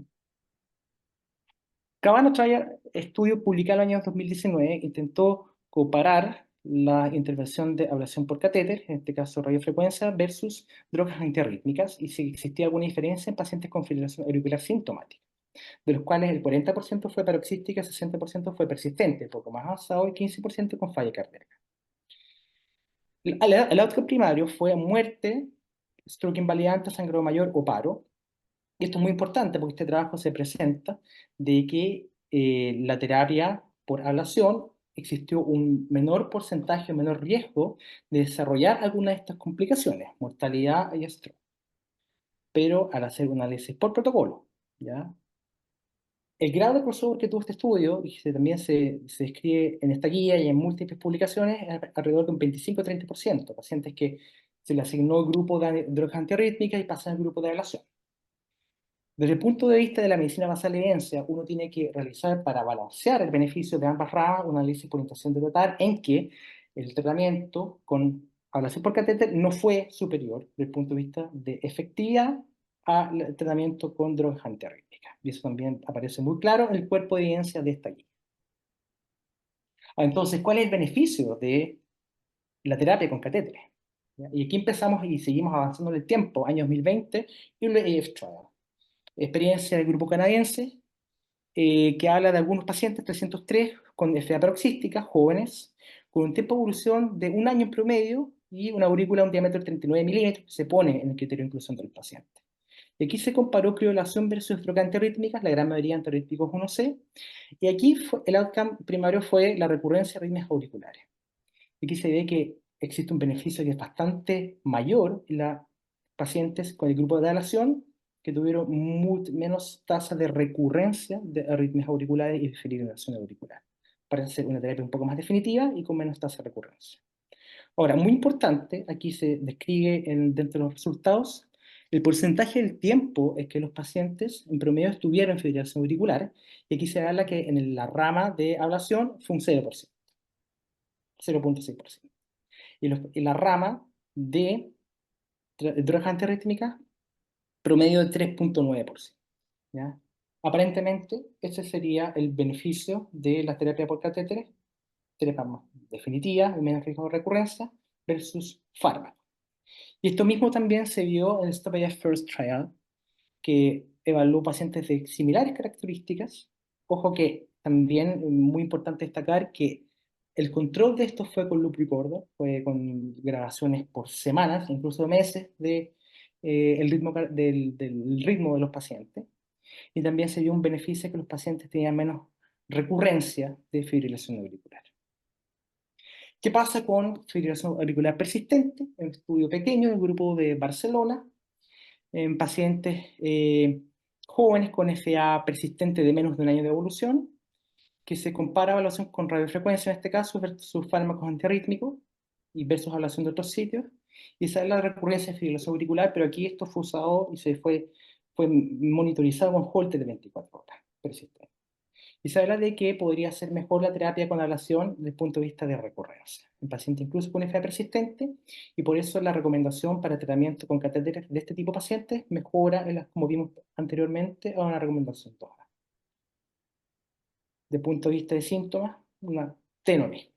Cabano Trial, estudio publicado en el año 2019, intentó comparar la intervención de ablación por catéter, en este caso radiofrecuencia, versus drogas antiarrítmicas, y si existía alguna diferencia en pacientes con fibrilación auricular sintomática, de los cuales el 40% fue paroxística, el 60% fue persistente, poco más avanzado, y 15% con falla cardíaca. El outcome primario fue muerte, stroke invalidante, sangrado mayor o paro. Y esto es muy importante porque este trabajo se presenta de que la terapia por ablación existió un menor porcentaje, un menor riesgo de desarrollar alguna de estas complicaciones, mortalidad y stroke. Pero al hacer un análisis por protocolo, ¿ya? El grado de crossover que tuvo este estudio, y que también se describe en esta guía y en múltiples publicaciones, es alrededor de un 25-30%, pacientes que se le asignó el grupo de drogas antiarrítmicas y pasan al grupo de ablación. Desde el punto de vista de la medicina basada en evidencia, uno tiene que realizar para balancear el beneficio de ambas ramas un análisis por intención de tratar en que el tratamiento con ablación por catéter no fue superior desde el punto de vista de efectividad al tratamiento con drogas antiarrítmicas. Y eso también aparece muy claro en el cuerpo de evidencia de esta guía. Entonces, ¿cuál es el beneficio de la terapia con catéteres? Y aquí empezamos y seguimos avanzando en el tiempo, año 2020, y un AF Trial. Experiencia del grupo canadiense, que habla de algunos pacientes, 303, con enfermedad paroxística, jóvenes, con un tiempo de evolución de un año en promedio y una aurícula de un diámetro de 39 milímetros que se pone en el criterio de inclusión del paciente. Y aquí se comparó criolación versus drogas antiarrítmicas, la gran mayoría antiarrítmicos 1C, y aquí el outcome primario fue la recurrencia de arritmias auriculares. Y aquí se ve que existe un beneficio que es bastante mayor en los pacientes con el grupo de ablación que tuvieron menos tasa de recurrencia de arritmias auriculares y de fibrilación auricular. Parece ser una terapia un poco más definitiva y con menos tasa de recurrencia. Ahora, muy importante, aquí se describe dentro de los resultados el porcentaje del tiempo en que los pacientes en promedio estuvieron en fibrilación auricular, y aquí se habla que en la rama de ablación fue un 0%, 0,6%. Y la rama de drogas antiarrítmicas, promedio de 3,9%. ¿Ya? Aparentemente, ese sería el beneficio de la terapia por catéteres, terapia más definitiva, de menos riesgo de recurrencia, versus fármaco. Y esto mismo también se vio en el Stop AF First Trial, que evaluó pacientes de similares características. Ojo que también muy importante destacar que el control de esto fue con loop recorder, fue con grabaciones por semanas, incluso meses, de, del ritmo de los pacientes. Y también se vio un beneficio que los pacientes tenían menos recurrencia de fibrilación auricular. ¿Qué pasa con fibrilación auricular persistente? Un estudio pequeño del grupo de Barcelona, en pacientes jóvenes con FA persistente de menos de un año de evolución, que se compara evaluación con radiofrecuencia en este caso versus fármacos antiarrítmicos y versus evaluación de otros sitios, y esa es la recurrencia de fibrilación auricular, pero aquí esto fue usado y fue monitorizado con Holter de 24 horas persistente. Y se habla de que podría ser mejor la terapia con ablación desde el punto de vista de recurrencia, en pacientes incluso con FA persistente, y por eso la recomendación para tratamiento con catéteres de este tipo de pacientes mejora, como vimos anteriormente, a una recomendación 2. De punto de vista de síntomas, una tenore.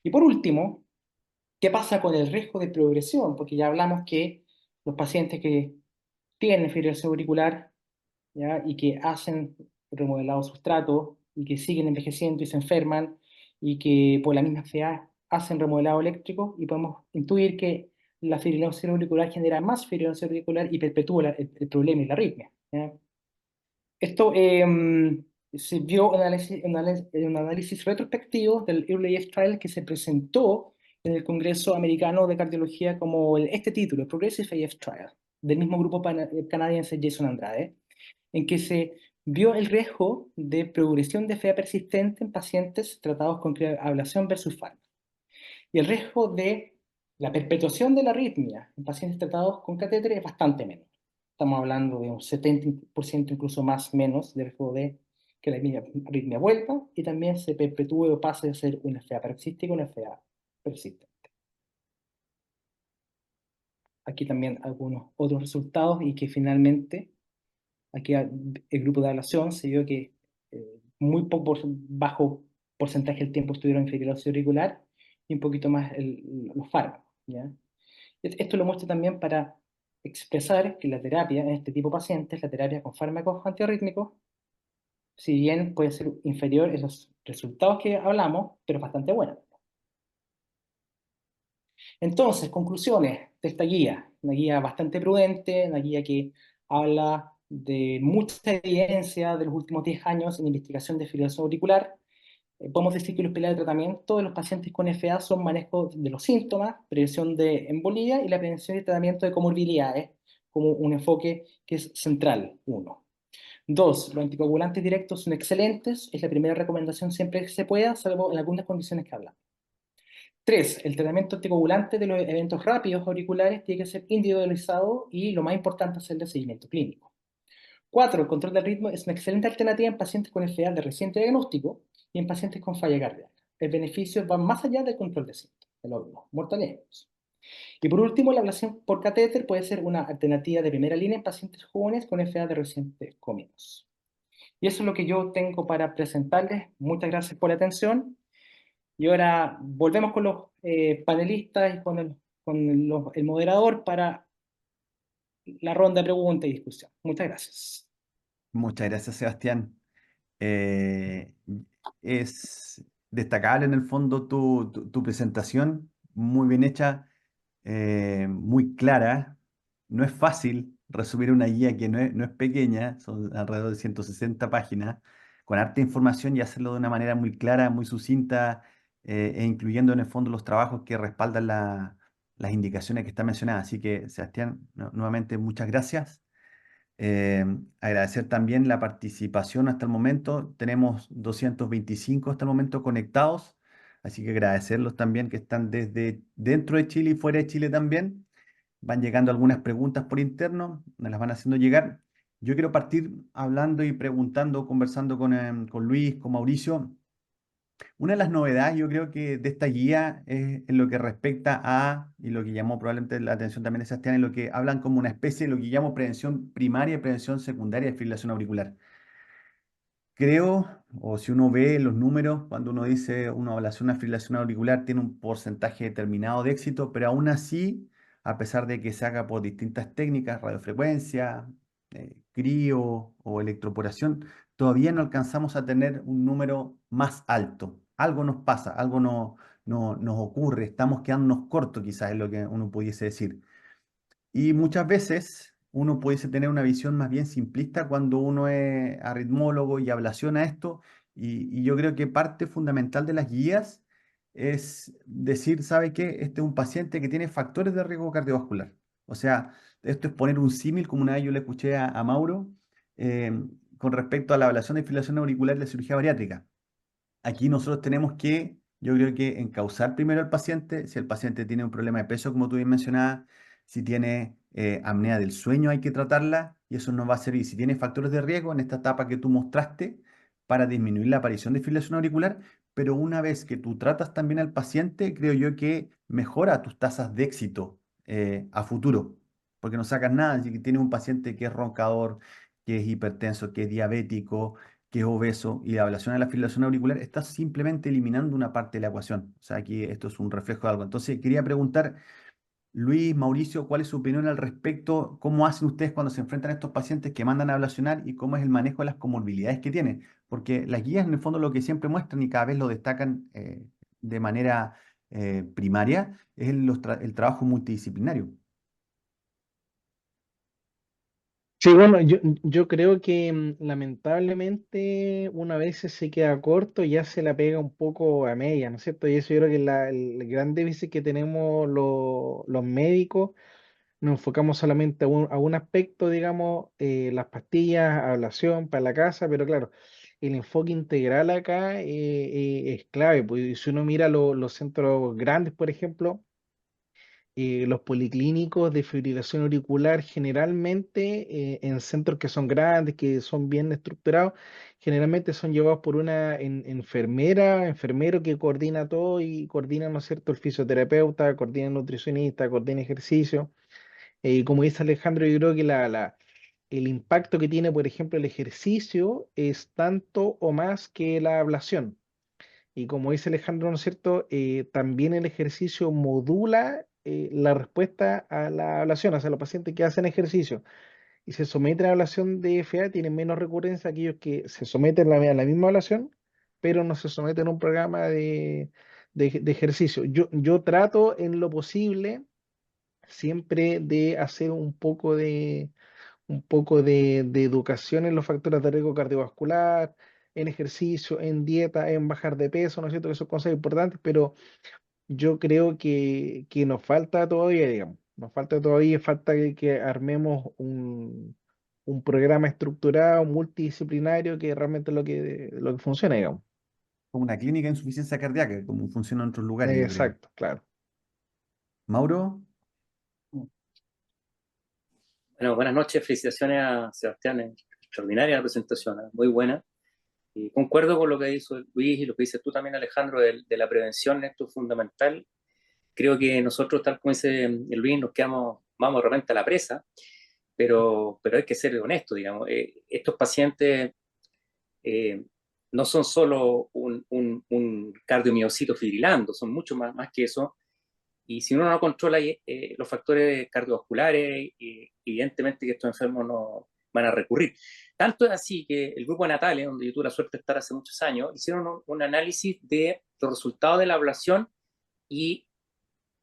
Y por último, ¿qué pasa con el riesgo de progresión? Porque ya hablamos que los pacientes que tienen fibrilación auricular, ¿ya? Y que hacen remodelado sustrato y que siguen envejeciendo y se enferman y que por la misma enfermedad hacen remodelado eléctrico, y podemos intuir que la fibrilación auricular genera más fibrilación auricular y perpetúa el problema y la arritmia, ¿ya? Esto se vio un análisis retrospectivo del Early F Trial que se presentó en el Congreso Americano de Cardiología como este título, el Progressive AF Trial, del mismo grupo canadiense Jason Andrade, en que se vio el riesgo de progresión de FA persistente en pacientes tratados con ablación versus fármaco y el riesgo de la perpetuación de la arritmia en pacientes tratados con catéter es bastante menos. Estamos hablando de un 70% incluso más menos de riesgo de que la arritmia vuelva y también se perpetúe o pase de ser una FA paroxística a una FA persistente. Aquí también algunos otros resultados y que finalmente aquí el grupo de ablación se vio que muy poco bajo porcentaje del tiempo estuvieron en fibrilación auricular y un poquito más los fármacos. ¿Ya? Esto lo muestro también para expresar que la terapia en este tipo de pacientes, la terapia con fármacos antiarrítmicos, si bien puede ser inferior en los resultados que hablamos, pero es bastante buena. Entonces, conclusiones de esta guía. Una guía bastante prudente, una guía que habla de mucha evidencia de los últimos 10 años en investigación de fibrilación auricular. Podemos decir que los pilares de tratamiento de los pacientes con FA son manejo de los síntomas, prevención de embolía y la prevención y tratamiento de comorbilidades, como un enfoque que es central, uno. Dos, los anticoagulantes directos son excelentes, es la primera recomendación siempre que se pueda, salvo en algunas condiciones que hablamos. Tres, el tratamiento anticoagulante de los eventos rápidos auriculares tiene que ser individualizado y lo más importante es hacerle seguimiento clínico. Cuatro, el control del ritmo es una excelente alternativa en pacientes con FA de reciente diagnóstico y en pacientes con falla cardíaca. El beneficio va más allá del control de síntomas, de los mortalidad. Y por último, la ablación por catéter puede ser una alternativa de primera línea en pacientes jóvenes con FA de recientes comienzos. Y eso es lo que yo tengo para presentarles. Muchas gracias por la atención. Y ahora volvemos con los panelistas y con el moderador para la ronda de preguntas y discusión. Muchas gracias. Muchas gracias, Sebastián. Eh, es destacable en el fondo tu presentación, muy bien hecha, muy clara. No es fácil resumir una guía que no es pequeña, son alrededor de 160 páginas, con harta información y hacerlo de una manera muy clara, muy sucinta, e incluyendo en el fondo los trabajos que respaldan las indicaciones que están mencionadas. Así que, Sebastián, nuevamente muchas gracias. Agradecer también la participación hasta el momento. Tenemos 225 hasta el momento conectados, así que agradecerlos también que están desde dentro de Chile y fuera de Chile también. Van llegando algunas preguntas por interno, me las van haciendo llegar. Yo quiero partir hablando y preguntando, conversando con Luis, con Mauricio. Una de las novedades, yo creo que de esta guía es en lo que respecta a, y lo que llamó probablemente la atención también de Sebastián, en lo que hablan como una especie de lo que llamo prevención primaria y prevención secundaria de fibrilación auricular. Creo, o si uno ve los números, cuando uno dice una fibrilación auricular tiene un porcentaje determinado de éxito, pero aún así, a pesar de que se haga por distintas técnicas, radiofrecuencia, crío o electroporación, todavía no alcanzamos a tener un número más alto. Algo nos pasa, algo nos ocurre, estamos quedándonos cortos quizás es lo que uno pudiese decir. Y muchas veces uno pudiese tener una visión más bien simplista cuando uno es aritmólogo y ablaciona esto. Y yo creo que parte fundamental de las guías es decir, ¿sabe qué? Este es un paciente que tiene factores de riesgo cardiovascular. O sea, esto es poner un símil, como una vez yo le escuché a Mauro, eh, con respecto a la ablación de fibrilación auricular y la cirugía bariátrica. Aquí nosotros tenemos que, yo creo que encauzar primero al paciente, si el paciente tiene un problema de peso, como tú bien mencionabas, si tiene apnea del sueño hay que tratarla y eso nos va a servir. Si tiene factores de riesgo en esta etapa que tú mostraste para disminuir la aparición de fibrilación auricular, pero una vez que tú tratas también al paciente, creo yo que mejora tus tasas de éxito a futuro, porque no sacas nada. Si tienes un paciente que es roncador, que es hipertenso, que es diabético, que es obeso y la ablación a la fibrilación auricular, estás simplemente eliminando una parte de la ecuación. O sea, aquí esto es un reflejo de algo. Entonces, quería preguntar, Luis, Mauricio, ¿cuál es su opinión al respecto? ¿Cómo hacen ustedes cuando se enfrentan a estos pacientes que mandan a ablacionar y cómo es el manejo de las comorbilidades que tienen? Porque las guías, en el fondo, lo que siempre muestran y cada vez lo destacan de manera primaria es el trabajo multidisciplinario. Sí, bueno, yo creo que lamentablemente una vez se queda corto, ya se la pega un poco a media, ¿no es cierto? Y eso yo creo que el gran déficit que tenemos los médicos, nos enfocamos solamente a un aspecto, digamos, las pastillas, ablación para la casa, pero claro, el enfoque integral acá es clave, pues si uno mira los centros grandes, por ejemplo, los policlínicos de fibrilación auricular generalmente en centros que son grandes, que son bien estructurados, generalmente son llevados por una enfermera, enfermero que coordina todo y coordina, ¿no es cierto?, el fisioterapeuta, coordina el nutricionista, coordina ejercicio. Como dice Alejandro, yo creo que el impacto que tiene, por ejemplo, el ejercicio es tanto o más que la ablación. Y como dice Alejandro, ¿no es cierto? También el ejercicio modula la respuesta a la ablación, o sea, los pacientes que hacen ejercicio y se someten a ablación de FA tienen menos recurrencia que aquellos que se someten a la misma ablación, pero no se someten a un programa de ejercicio. Yo trato en lo posible siempre de hacer un poco de educación en los factores de riesgo cardiovascular, en ejercicio, en dieta, en bajar de peso, ¿no es cierto? Que son cosas importantes, pero yo creo que nos falta todavía, digamos, nos falta todavía, falta que armemos un programa estructurado, multidisciplinario, que realmente es lo que funciona, digamos. Como una clínica de insuficiencia cardíaca, como funciona en otros lugares, yo creo. Exacto, claro. Mauro, Bueno, buenas noches, felicitaciones a Sebastián, extraordinaria la presentación, muy buena. Y concuerdo con lo que dice Luis y lo que dices tú también, Alejandro, de la prevención, esto es fundamental. Creo que nosotros, tal como dice Luis, vamos de repente a la presa, pero hay que ser honesto, digamos. Estos pacientes eh, no son solo un cardiomiocito fibrilando, son mucho más que eso. Y si uno no controla los factores cardiovasculares, evidentemente que estos enfermos no van a recurrir. Tanto es así que el grupo de Natales, donde yo tuve la suerte de estar hace muchos años, hicieron un análisis de los resultados de la ablación y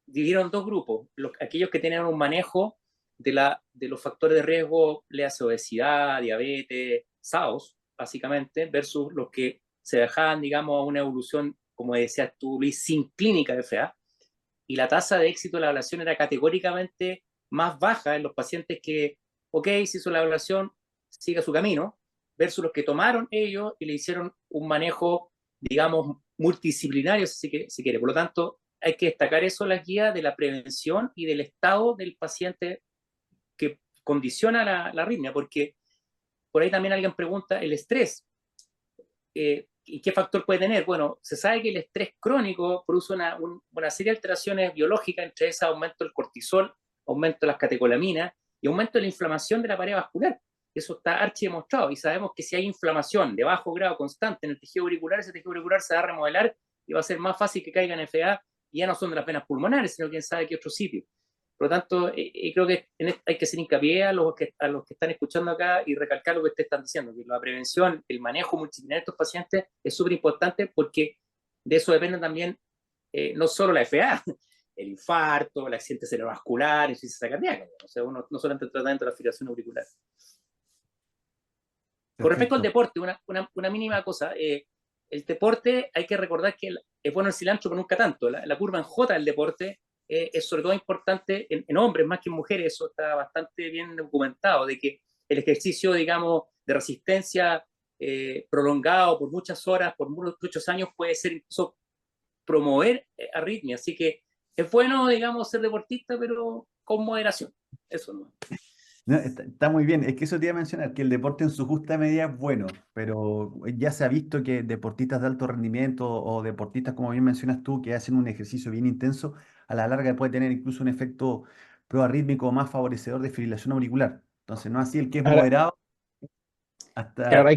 dividieron dos grupos, aquellos que tenían un manejo de los factores de riesgo, le hace obesidad, diabetes, SAOS, básicamente, versus los que se dejaban, digamos, a una evolución, como decías tú, Luis, sin clínica de FA, y la tasa de éxito de la ablación era categóricamente más baja en los pacientes que, ok, se hizo la ablación, siga su camino, versus los que tomaron ellos y le hicieron un manejo, digamos, multidisciplinario, si quiere. Por lo tanto, hay que destacar eso, la guía de la prevención y del estado del paciente que condiciona la arritmia, porque por ahí también alguien pregunta el estrés. ¿Y qué factor puede tener? Bueno, se sabe que el estrés crónico produce una serie de alteraciones biológicas, entre esas aumento del cortisol, aumento de las catecolaminas y aumento de la inflamación de la pared vascular. Eso está archi demostrado y sabemos que si hay inflamación de bajo grado constante en el tejido auricular, ese tejido auricular se va a remodelar y va a ser más fácil que caigan en FA y ya no son de las venas pulmonares, sino quién sabe qué otro sitio. Por lo tanto, creo que hay que hacer hincapié a los que están escuchando acá y recalcar lo que ustedes están diciendo, que la prevención, el manejo multidisciplinario de estos pacientes es súper importante porque de eso depende también no solo la FA, el infarto, el accidente cerebrovascular, la insuficiencia cardíaca. O sea, uno no solamente el tratamiento de la fibrilación auricular. Con respecto al perfecto. deporte, una mínima cosa. El deporte, hay que recordar que es bueno el cilantro, pero nunca tanto. La curva en J del deporte es sobre todo importante en hombres más que en mujeres. Eso está bastante bien documentado, de que el ejercicio, digamos, de resistencia prolongado por muchas horas, por muchos años, puede ser incluso promover arritmia. Así que es bueno, digamos, ser deportista, pero con moderación. Eso no. No, está muy bien, es que eso te iba a mencionar, que el deporte en su justa medida es bueno, pero ya se ha visto que deportistas de alto rendimiento o deportistas, como bien mencionas tú, que hacen un ejercicio bien intenso, a la larga puede tener incluso un efecto proarrítmico más favorecedor de fibrilación auricular. Entonces, no así el que es Ahora, moderado claro, hasta... hay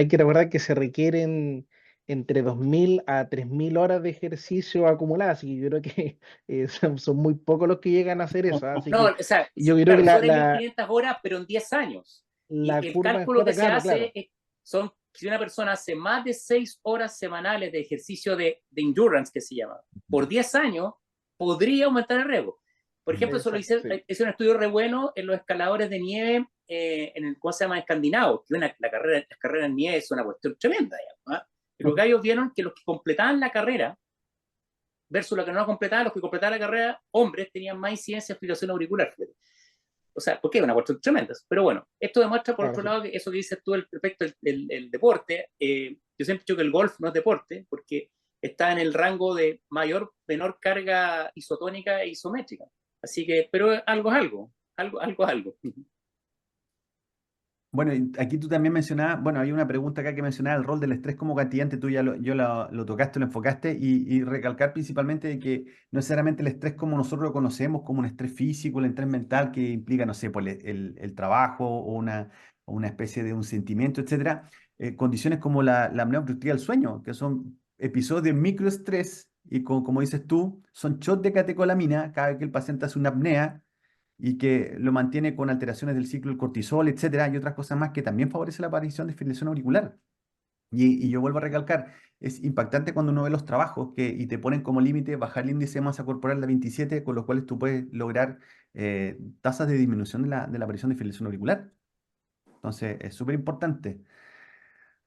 que recordar que se requieren entre 2.000 a 3.000 horas de ejercicio acumuladas, así que yo creo que son muy pocos los que llegan a hacer eso, así No, que o sea, yo creo que claro, la, sobre la, 1.500 horas, pero en 10 años. Y la el curva en cálculo que J, se claro, hace claro. son, si una persona hace más de 6 horas semanales de ejercicio de endurance, que se llama, por 10 años, podría aumentar el riesgo. Por ejemplo, eso lo Exacto, sí. hice un estudio re bueno en los escaladores de nieve, en el, ¿cómo se llama? Escandinavos, que las carreras en nieve es una cuestión tremenda, digamos, ¿ah? Y los gallos vieron que los que completaban la carrera versus los que no la completaban, los que completaban la carrera, hombres, tenían más incidencia de fibrilación auricular. O sea, porque es una cuestión tremenda. Pero bueno, esto demuestra, por Claro, otro sí. lado, que eso que dices tú respecto al deporte, yo siempre he dicho que el golf no es deporte, porque está en el rango de menor carga isotónica e isométrica. Así que, pero algo es algo. Bueno, y aquí tú también mencionabas, bueno, hay una pregunta acá que mencionaba el rol del estrés como gatillante, tú ya lo tocaste, lo enfocaste, y recalcar principalmente de que no necesariamente el estrés como nosotros lo conocemos, como un estrés físico, el estrés mental que implica, no sé, pues el trabajo o una especie de un sentimiento, etcétera, condiciones como la apnea obstructiva del sueño, que son episodios de microestrés, y como dices tú, son shots de catecolamina cada vez que el paciente hace una apnea y que lo mantiene con alteraciones del ciclo del cortisol, etcétera, y otras cosas más que también favorece la aparición de fibrilación auricular. Y yo vuelvo a recalcar, es impactante cuando uno ve los trabajos y te ponen como límite bajar el índice de masa corporal de 27, con los cuales tú puedes lograr tasas de disminución de la aparición de fibrilación auricular. Entonces, es súper importante.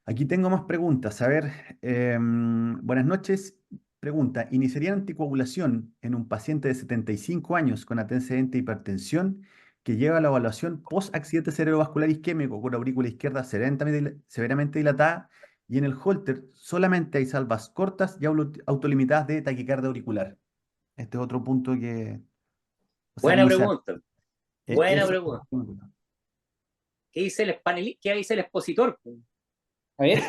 Aquí tengo más preguntas. A ver, buenas noches. Pregunta, ¿iniciaría anticoagulación en un paciente de 75 años con antecedente de hipertensión que lleva a la evaluación post-accidente cerebrovascular isquémico con aurícula izquierda severamente dilatada y en el Holter solamente hay salvas cortas y autolimitadas de taquicardia auricular? Este es otro punto que, o sea, Buena iniciar. pregunta, buena Eso. pregunta. ¿Qué dice qué dice el expositor? A ver,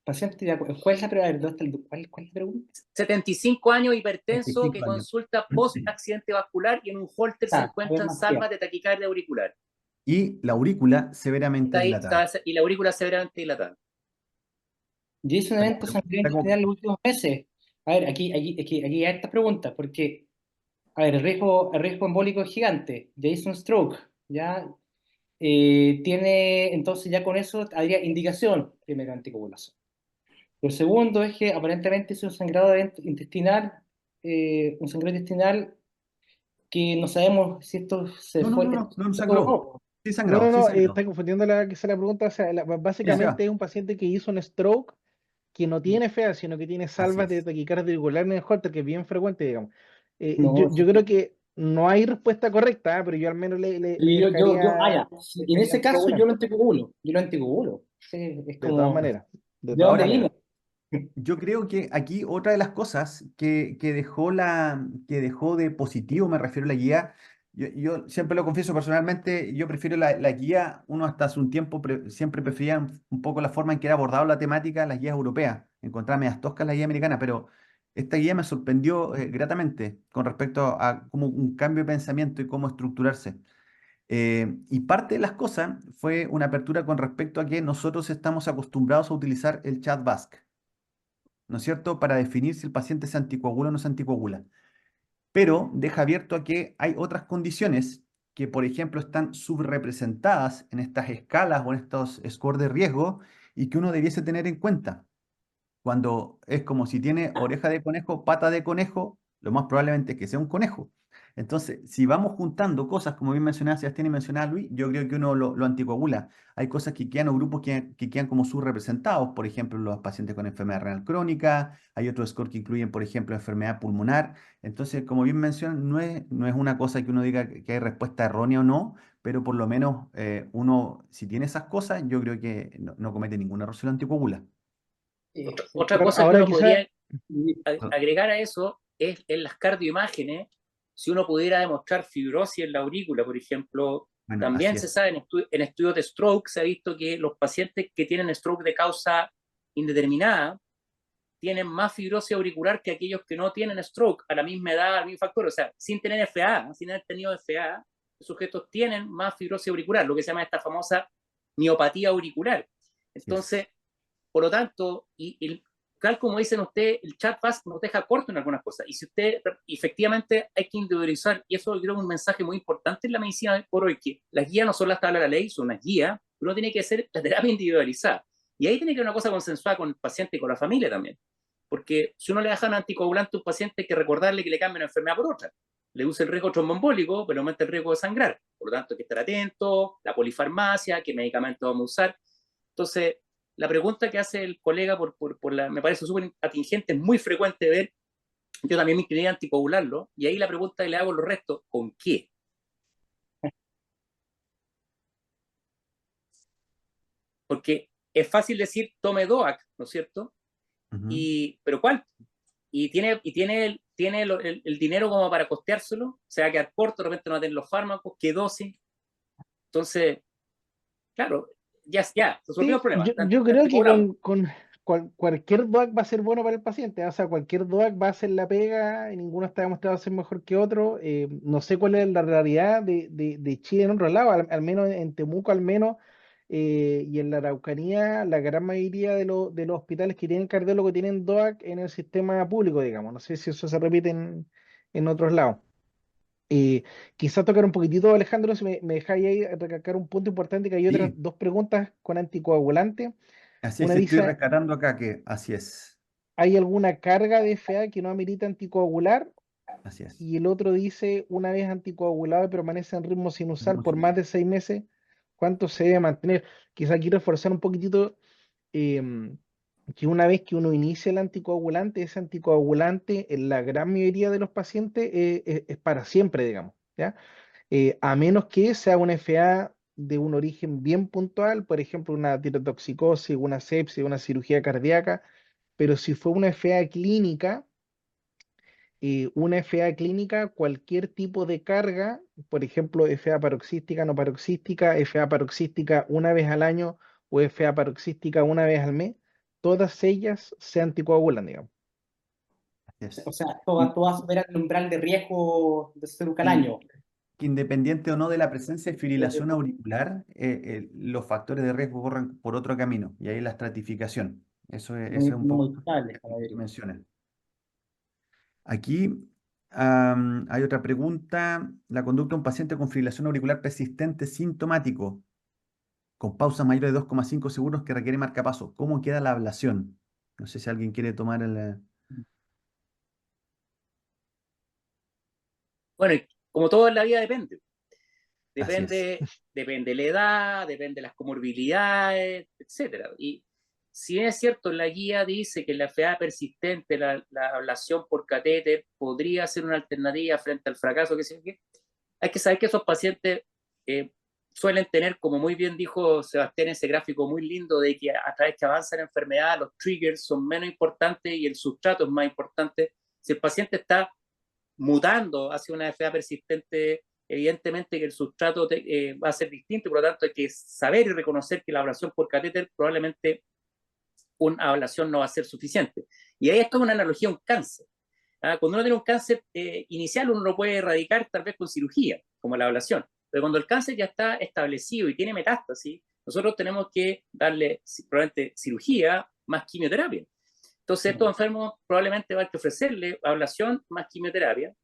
paciente, ¿cuál es la pregunta? ¿Cuál es la pregunta? 75 años, hipertenso, 25 que años. consulta post-accidente vascular y en un holter se Ah, a ver, encuentran más allá. salvas de taquicardia auricular. Y la aurícula severamente dilatada. Y la aurícula severamente dilatada. Yo hice un Está evento como- sanguíneo está como- intestinal los últimos meses. A ver, aquí hay estas preguntas, porque, a ver, el riesgo embólico es gigante. Ya hizo un stroke, ya tiene, entonces ya con eso habría indicación, primero, anticoagulación. Lo segundo es que aparentemente es un sangrado intestinal, que no sabemos si esto se No, no, fue no, no, no o sangró. no. Sí No, no, sangró, sí no, sangró. está confundiendo quizá la pregunta. O sea, Sí, Ya. básicamente Seba. es un paciente que hizo un stroke que no tiene FEA, sino que tiene Así salvas de es. taquicardia auricular en el Holter, que es bien frecuente, digamos. No, Yo creo que no hay respuesta correcta, pero yo al menos le ya. Sí, le en dejaría ese caso yo anticoagulante, lo anticoagulo. Sí, es de todas como, maneras, de ¿de todas dónde vino? maneras. Yo creo que aquí otra de las cosas que dejó de positivo, me refiero a la guía, yo siempre lo confieso personalmente, yo prefiero la guía, uno hasta hace un tiempo siempre prefería un poco la forma en que era abordado la temática, las guías europeas, encontraba medias toscas la guía americana, pero esta guía me sorprendió gratamente con respecto a como un cambio de pensamiento y cómo estructurarse. Y parte de las cosas fue una apertura con respecto a que nosotros estamos acostumbrados a utilizar el chat BASC, ¿no es cierto?, para definir si el paciente se anticoagula o no se anticoagula. Pero deja abierto a que hay otras condiciones que, por ejemplo, están subrepresentadas en estas escalas o en estos scores de riesgo y que uno debiese tener en cuenta. Cuando es como si tiene oreja de conejo, pata de conejo, lo más probablemente es que sea un conejo. Entonces, si vamos juntando cosas, como bien mencionaba Sebastián y mencionaba Luis, yo creo que uno lo anticoagula. Hay cosas que quedan o grupos que quedan como subrepresentados, por ejemplo, los pacientes con enfermedad renal crónica, hay otros scores que incluyen, por ejemplo, enfermedad pulmonar. Entonces, como bien mencionan, no es una cosa que uno diga que hay respuesta errónea o no, pero por lo menos uno, si tiene esas cosas, yo creo que no comete ningún error si lo anticoagula. Otra Bueno, cosa que ahora uno quizá, podría agregar a eso es en las cardioimágenes, si uno pudiera demostrar fibrosis en la aurícula, por ejemplo, Bueno, también así se es. sabe en estudios de stroke, se ha visto que los pacientes que tienen stroke de causa indeterminada tienen más fibrosis auricular que aquellos que no tienen stroke a la misma edad, al mismo factor, o sea, sin tener FA, sin haber tenido FA, los sujetos tienen más fibrosis auricular, lo que se llama esta famosa miopatía auricular. Así es. Entonces, por lo tanto, tal como dicen ustedes, el chat fast nos deja corto en algunas cosas. Y si usted, efectivamente, hay que individualizar, y eso creo que es un mensaje muy importante en la medicina por hoy, que las guías no son las tablas de la ley, son las guías, pero uno tiene que hacer la terapia individualizada. Y ahí tiene que haber una cosa consensuada con el paciente y con la familia también. porque si uno le deja un anticoagulante a un paciente hay que recordarle que le cambie una enfermedad por otra. Le usa el riesgo tromboembólico, pero aumenta el riesgo de sangrar. Por lo tanto, hay que estar atento, la polifarmacia, qué medicamentos vamos a usar. Entonces, la pregunta que hace el colega me parece súper atingente, es muy frecuente ver. Yo también me incliné a anticoagularlo, y ahí la pregunta que le hago a los restos, ¿con qué? Porque es fácil decir, tome DOAC, ¿no es cierto? Pero ¿cuál? Y tiene el dinero como para costeárselo, se va a quedar corto, de repente no va a tener los fármacos, qué dosis. Entonces, claro, ya resolvió el Sí, problema. yo creo que cualquier DOAC va a ser bueno para el paciente, o sea, cualquier DOAC va a hacer la pega y ninguno está demostrado ser mejor que otro. No sé cuál es la realidad de Chile en otro lado, al menos en Temuco, al menos, y en la Araucanía, la gran mayoría de los hospitales que tienen cardiólogo tienen DOAC en el sistema público, digamos. No sé si eso se repite en otros lados. Quizás tocar un poquitito, Alejandro, si me dejáis ahí recalcar un punto importante, que hay otras Sí, dos preguntas con anticoagulante. así Una es, estoy dice, rescatando acá que así es, ¿hay alguna carga de FA que no amerita anticoagular? así es. Y el otro dice, una vez anticoagulado y permanece en ritmo sinusal Ritmo por más sinusal. de 6 meses, ¿cuánto se debe mantener? Quizás quiero reforzar un poquitito, que una vez que uno inicia el anticoagulante, ese anticoagulante en la gran mayoría de los pacientes es para siempre, digamos, ¿ya? A menos que sea una FA de un origen bien puntual, por ejemplo, una tirotoxicosis, una sepsis, una cirugía cardíaca, pero si fue una FA clínica, cualquier tipo de carga, por ejemplo, FA paroxística, no paroxística, FA paroxística una vez al año o FA paroxística una vez al mes, todas ellas se anticoagulan, digamos. Así O es. sea, Y, todas superan el umbral de riesgo de ser un y calaño. que independiente o no de la presencia de Eh, fibrilación auricular, los factores de riesgo corren por otro camino, y ahí la estratificación. Eso es un no poco modificable, la lo que mayoría. mencionas. Aquí hay otra pregunta. La conducta de un paciente con fibrilación auricular persistente sintomático, con pausas mayores de 2,5 segundos que requiere marcapaso. ¿Cómo queda la ablación? No sé si alguien quiere tomar el... Bueno, y como todo en la vida depende. Así es. Depende de la edad, depende de las comorbilidades, etcétera. Y si bien es cierto, la guía dice que la FA persistente, la ablación por catéter, podría ser una alternativa frente al fracaso, que sé yo qué, hay que saber que esos pacientes eh, suelen tener, como muy bien dijo Sebastián, ese gráfico muy lindo de que a través que avanza la enfermedad, los triggers son menos importantes y el sustrato es más importante. Si el paciente está mutando hacia una FA persistente, evidentemente que el sustrato va a ser distinto, y por lo tanto hay que saber y reconocer que la ablación por catéter probablemente una ablación no va a ser suficiente. Y ahí esto es una analogía a un cáncer. Cuando uno tiene un cáncer inicial, uno lo puede erradicar tal vez con cirugía, como la ablación. Pero cuando el cáncer ya está establecido y tiene metástasis, nosotros tenemos que darle probablemente cirugía más quimioterapia. Entonces, estos enfermos probablemente va a haber que ofrecerle ablación más quimioterapia,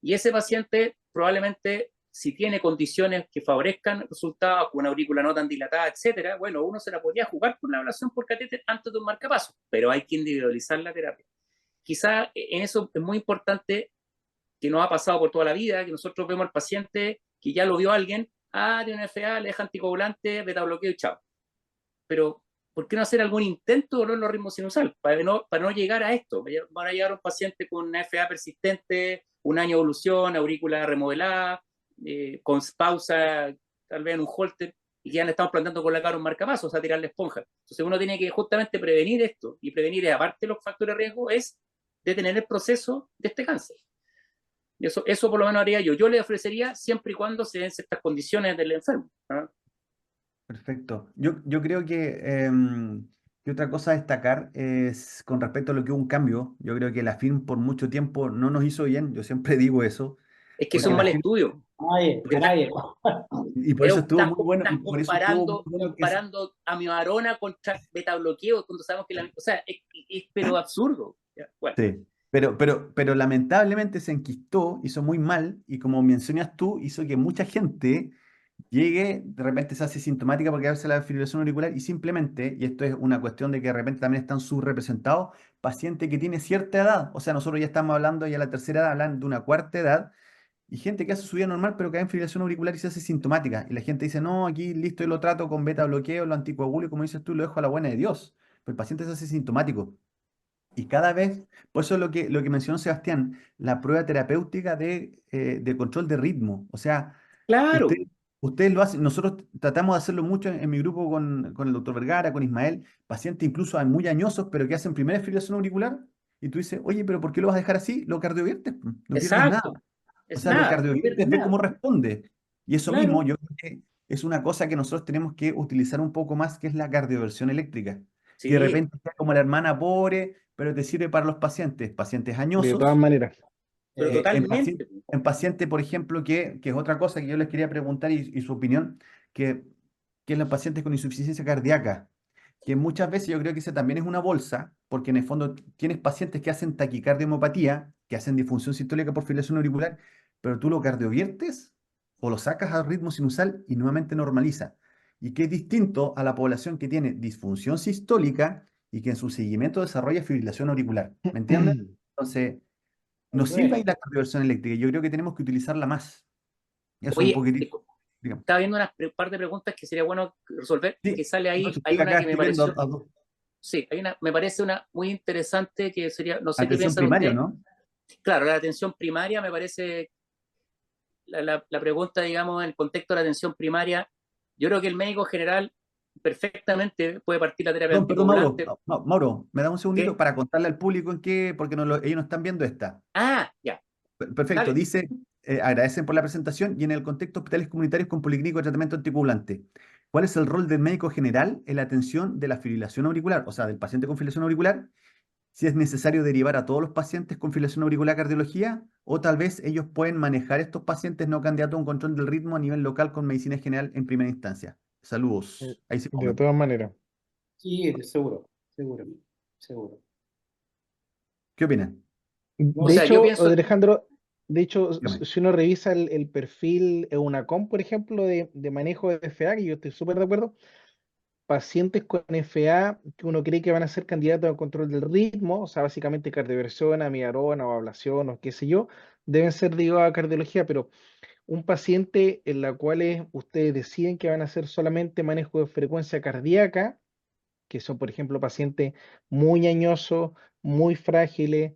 y ese paciente probablemente, si tiene condiciones que favorezcan resultados, con una aurícula no tan dilatada, etcétera, bueno, uno se la podría jugar con la ablación por catéter antes de un marcapaso, pero hay que individualizar la terapia. Quizá en eso es muy importante, que nos ha pasado por toda la vida, que nosotros vemos al paciente que ya lo vio alguien, de una FA, le deja anticoagulante, beta bloqueo y chao. Pero ¿por qué no hacer algún intento de volverlo a ritmo sinusal? Para no llegar a esto. Van a llegar un paciente con una FA persistente, un año de evolución, aurícula remodelada, con pausa, tal vez en un holter, y ya le estamos plantando con la cara un marcapasos, o sea, tirarle esponja. Entonces uno tiene que justamente prevenir esto, y prevenir, aparte de los factores de riesgo, es detener el proceso de este cáncer. Y eso por lo menos haría yo. Yo le ofrecería siempre y cuando se den ciertas condiciones del enfermo. Perfecto. Yo creo que otra cosa a destacar es con respecto a lo que hubo un cambio. Yo creo que la FIRM por mucho tiempo no nos hizo bien. Yo siempre digo eso, Es que es porque un la mal FIRM, estudio. Nadie, por eso- nadie. y por eso estuvo muy bueno, y Estás por eso estuvo muy bueno que es, comparando amiodarona contra beta bloqueo cuando sabemos que o sea, es pero absurdo. Bueno, sí. Pero lamentablemente se enquistó, hizo muy mal, y como mencionas tú, hizo que mucha gente llegue, de repente se hace sintomática porque a veces la fibrilación auricular y simplemente, y esto es una cuestión de que de repente también están subrepresentados, paciente que tiene cierta edad, o sea, nosotros ya estamos hablando ya la tercera edad, hablan de una cuarta edad, y gente que hace su vida normal pero cae en fibrilación auricular y se hace sintomática, y la gente dice, no, aquí listo, yo lo trato con beta bloqueo, lo anticoagulo, y como dices tú, lo dejo a la buena de Dios, pero el paciente se hace sintomático. Y cada vez, por eso lo que mencionó Sebastián, la prueba terapéutica de control de ritmo. O sea, usted, Claro, ustedes lo hacen, nosotros tratamos de hacerlo mucho en mi grupo con el doctor Vergara, con Ismael, pacientes incluso muy añosos, pero que hacen primera fibrilación auricular, y tú dices, oye, pero ¿por qué lo vas a dejar así? Lo cardioviertes, po, no pierdes nada. exacto. O Es sea, lo nada, no pierdes cardioviertes, ve nada. cómo responde. Y eso mismo, Claro, yo creo que es una cosa que nosotros tenemos que utilizar un poco más, que es la cardioversión eléctrica que de sí, repente sea como la hermana pobre, pero te sirve para los pacientes, pacientes De todas añosos, maneras. pero en paciente, totalmente. en paciente, por ejemplo, que es otra cosa que yo les quería preguntar y su opinión, que, que en los pacientes con insuficiencia cardíaca, que muchas veces yo creo que esa también es una bolsa, porque en el fondo tienes pacientes que hacen taquicardiomopatía, que hacen disfunción sistólica por fibrilación auricular, pero tú lo cardioviertes o lo sacas a ritmo sinusal y nuevamente normaliza. Y que es distinto a la población que tiene disfunción sistólica y que en su seguimiento desarrolla fibrilación auricular. ¿Me entiendes? Entonces, Hay nos que sirve ahí ver. la conversión eléctrica. Yo creo que tenemos que utilizarla más. Eso es un Oye, poquitito. Digamos. estaba viendo una par de preguntas que sería bueno resolver, Sí, que sale no, ahí, si hay estoy una acá, que me estoy viendo pareció, sí, me parece una muy interesante que sería, no sé qué atención piensan primaria, ustedes. ¿no? Claro, la atención primaria me parece, la pregunta, digamos, en el contexto de la atención primaria, yo creo que el médico general perfectamente puede partir la terapia Perdón, Mauro. anticoagulante. Mauro, me da un segundito ¿Qué? para contarle al público en qué, porque ellos no están viendo esta. Ah, ya, Perfecto, dale. dice, agradecen por la presentación y en el contexto de hospitales comunitarios con policlínico de tratamiento anticoagulante. ¿Cuál es el rol del médico general en la atención de la fibrilación auricular? O sea, del paciente con fibrilación auricular, si es necesario derivar a todos los pacientes con fibrilación auricular a cardiología, o tal vez ellos pueden manejar estos pacientes no candidatos a un control del ritmo a nivel local con medicina general en primera instancia. Saludos. Ahí se De pongan. todas maneras. Sí, seguro, seguro, seguro. ¿Qué opinan? O No, De sea, yo hecho, pienso, Alejandro, de hecho, Dígame. si uno revisa el perfil EUNACOM, por ejemplo, de manejo de FA, que yo estoy súper de acuerdo, pacientes con FA que uno cree que van a ser candidatos a control del ritmo, o sea, básicamente cardioversión, amidarona o ablación o qué sé yo, deben ser derivados a cardiología, pero un paciente en la cual ustedes deciden que van a hacer solamente manejo de frecuencia cardíaca, que son, por ejemplo, pacientes muy añosos, muy frágiles,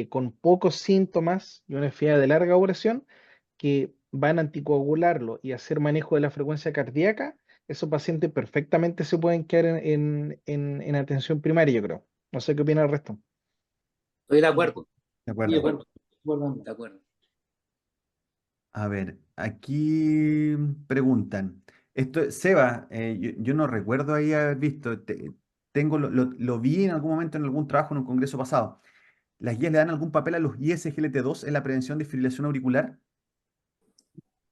con pocos síntomas y una enfermedad de larga duración, que van a anticoagularlo y hacer manejo de la frecuencia cardíaca, esos pacientes perfectamente se pueden quedar en atención primaria, yo creo. No sé qué opina el resto. estoy de no, acuerdo, De sí, de de acuerdo. acuerdo. acuerdo, Volvamos. de acuerdo. A ver, aquí preguntan. Seba, yo no recuerdo ahí haber visto, tengo, lo vi en algún momento en algún trabajo en un congreso pasado. ¿Las guías le dan algún papel a los ISGLT2 en la prevención de fibrilación auricular?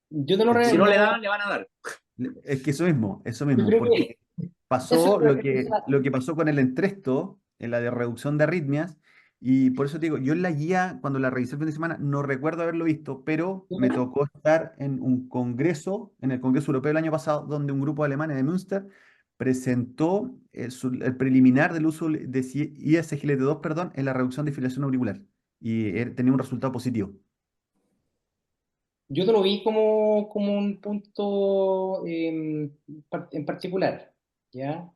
Yo te lo El Si tema, no le dan, le van a dar. es que eso yo mismo, creo que porque eso pasó creo lo que lo que pasó con el Entresto, en la de reducción de arritmias, y por eso te digo, yo en la guía, cuando la revisé el fin de semana, no recuerdo haberlo visto, pero me tocó estar en un congreso, en el Congreso Europeo el año pasado, donde un grupo de alemanes de Münster presentó el preliminar del uso de ISGLT2, perdón, en la reducción de fibrilación auricular, y tenía un resultado positivo. yo te lo vi como un punto en particular, ¿ya?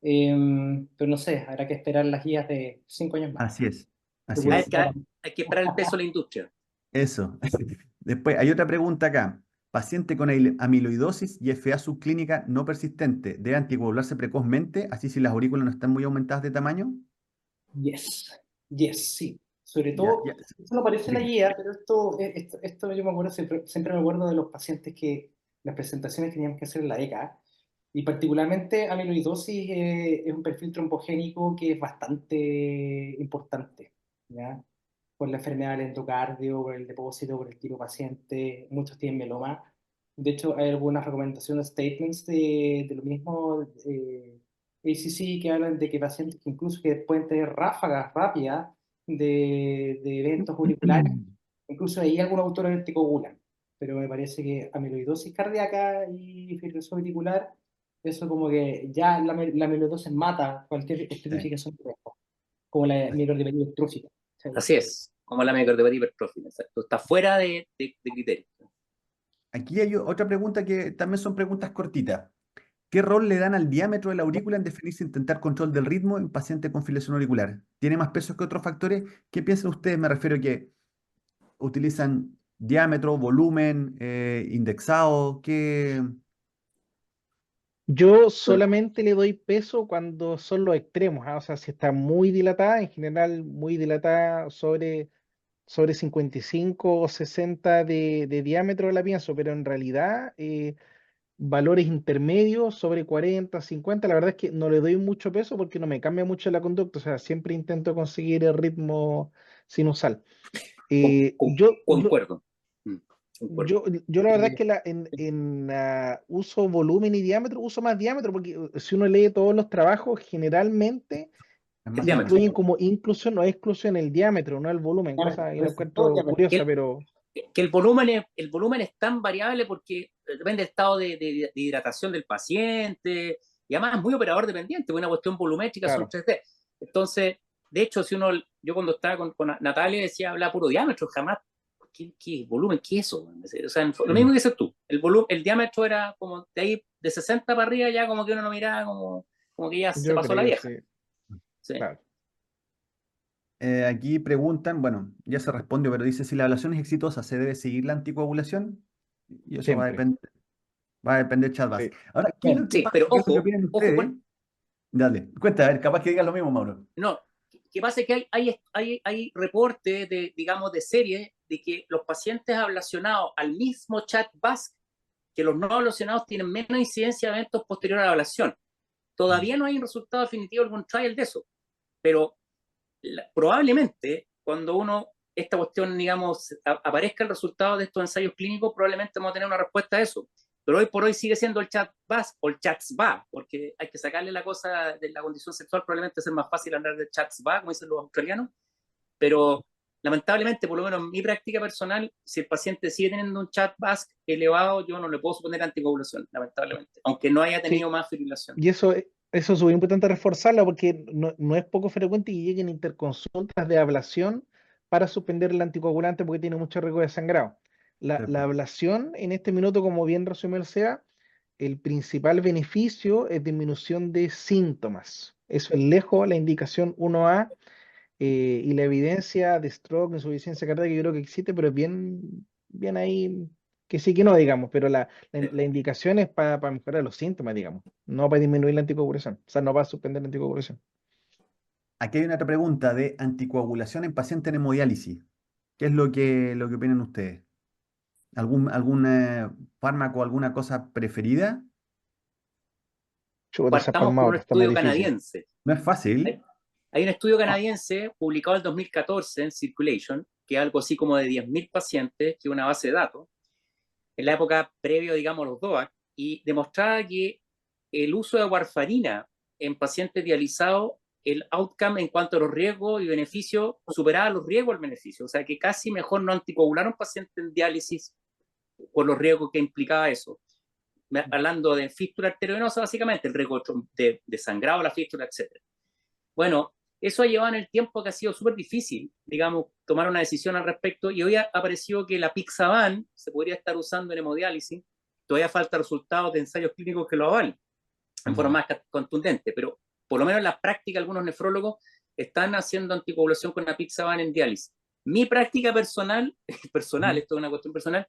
Pero no sé, habrá que esperar las guías de 5 años más. Así es, así Hay es. que, hay que esperar el peso de la industria. Eso. Después, hay otra pregunta acá. Paciente con amiloidosis y FA subclínica no persistente, ¿debe anticoagularse precozmente, así si las aurículas no están muy aumentadas de tamaño? Yes, yes, sí. Sobre Ya, todo, ya. esto no aparece en la Diga. guía, pero esto yo me acuerdo, siempre me acuerdo de los pacientes que las presentaciones que teníamos que hacer en la ECA, y particularmente amiloidosis es un perfil trombogénico que es bastante importante, ¿ya? Por la enfermedad del endocardio, por el depósito, por el tipo de paciente, muchos tienen meloma. De hecho, hay algunas recomendaciones, statements de lo mismo ACC que hablan de que pacientes que incluso que pueden tener ráfagas rápidas de eventos auriculares, incluso ahí algunos autores anticoagulan. pero me parece que amiloidosis cardíaca y fibrilación auricular, eso como que ya la amiloidosis mata cualquier Sí. estratificación de cuerpo, como la microarteria hipertrófica. ¿Cachai? Así es, como la miocardiopatía hipertrófica, exacto. Está fuera de criterio. Aquí hay otra pregunta que también son preguntas cortitas. ¿Qué rol le dan al diámetro de la aurícula en definir si intentar control del ritmo en paciente con fibrilación auricular? ¿Tiene más peso que otros factores? ¿Qué piensan ustedes? Me refiero a que utilizan diámetro, volumen, indexado, ¿qué? Yo Bueno, solamente le doy peso cuando son los extremos, ¿ah? O sea, si está muy dilatada, en general muy dilatada sobre 55 o 60 de diámetro la pienso, pero en realidad valores intermedios sobre 40, 50, la verdad es que no le doy mucho peso porque no me cambia mucho la conducta, o sea, siempre intento conseguir el ritmo sinusal. Eh, yo, yo, concuerdo. Mm, concuerdo. yo la verdad es que uso volumen y diámetro, uso más diámetro porque si uno lee todos los trabajos, generalmente Es El más diámetro. incluyen diámetro. como inclusión o exclusión el diámetro, no el volumen, cosa que la Todo encuentro diámetro. Que curiosa, el, pero que el volumen es tan variable porque depende del estado de hidratación del paciente y además es muy operador dependiente, porque una cuestión volumétrica son claro, 3D. Entonces, de hecho, si uno, yo cuando estaba con Natalia decía, habla puro diámetro, jamás, ¿qué volumen? ¿Qué es eso? O sea, lo mismo que dices tú, el diámetro era como de ahí, de 60 para arriba, ya como que uno lo miraba como que ya se yo pasó la creo, vieja. sí, ¿Sí? claro. Aquí preguntan, bueno, ya se respondió, pero dice, si la ablación es exitosa, ¿se debe seguir la anticoagulación? Y eso Siempre, va a depender de Charles. sí. Ahora, ¿qué es lo Bueno, que Sí, pasa? pero ¿Qué es lo que ojo, opinan ojo, ustedes? Dale, cuenta, a ver, capaz que digas lo mismo, Mauro. no, que pasa que hay reportes de, digamos, de serie de que los pacientes ablacionados al mismo chat BASC que los no ablacionados tienen menos incidencia de eventos posteriores a la ablación. Mm. Todavía no hay un resultado definitivo, algún trial de eso, pero probablemente cuando esta cuestión, digamos, aparezca el resultado de estos ensayos clínicos, probablemente vamos a tener una respuesta a eso. Pero hoy por hoy sigue siendo el chat VAS o el chats VA, porque hay que sacarle la cosa de la condición sexual, probablemente es más fácil hablar de chats VA, como dicen los australianos, pero lamentablemente, por lo menos en mi práctica personal, si el paciente sigue teniendo un chat VAS elevado, yo no le puedo suponer anticoagulación, lamentablemente, aunque no haya tenido Sí, más fibrilación. y eso es muy importante reforzarlo porque no es poco frecuente que lleguen interconsultas de ablación para suspender el anticoagulante porque tiene mucho riesgo de sangrado. Sí, La po. ablación, en este minuto, como bien resumió el SEA, el principal beneficio es disminución de síntomas. Eso es lejos la indicación 1A y la evidencia de stroke, insuficiencia cardíaca, yo creo que existe, pero es bien ahí, que sí que no, digamos, pero la indicación es para mejorar los síntomas, digamos, no para disminuir la anticoagulación, o sea, no para suspender la anticoagulación. Aquí hay una otra pregunta de anticoagulación en paciente en hemodiálisis. ¿Qué es lo que opinan ustedes? ¿Algún fármaco, alguna cosa preferida? Chuta, esa Partamos con un palmado, está más estudio difícil. canadiense. No es Hay, fácil. hay un estudio canadiense publicado en 2014 en Circulation, que es algo así como de 10.000 pacientes, que es una base de datos, en la época previo, digamos, a los DOAC, y demostraba que el uso de warfarina en pacientes dializados, el outcome en cuanto a los riesgos y beneficios superaba los riesgos al beneficio. O sea, que casi mejor no anticoagular a un paciente en diálisis por los riesgos que implicaba eso. Hablando de fístula arteriovenosa, básicamente, el riesgo de sangrado, la fístula, etc. Bueno, eso ha llevado en el tiempo que ha sido súper difícil, digamos, tomar una decisión al respecto y hoy ha aparecido que la Pixaban se podría estar usando en hemodiálisis. Todavía falta resultados de ensayos clínicos que lo avalen en forma Mm. más contundente, pero por lo menos en la práctica algunos nefrólogos están haciendo anticoagulación con la Pixaban en diálisis. Mi práctica personal, Ujú. esto es una cuestión personal,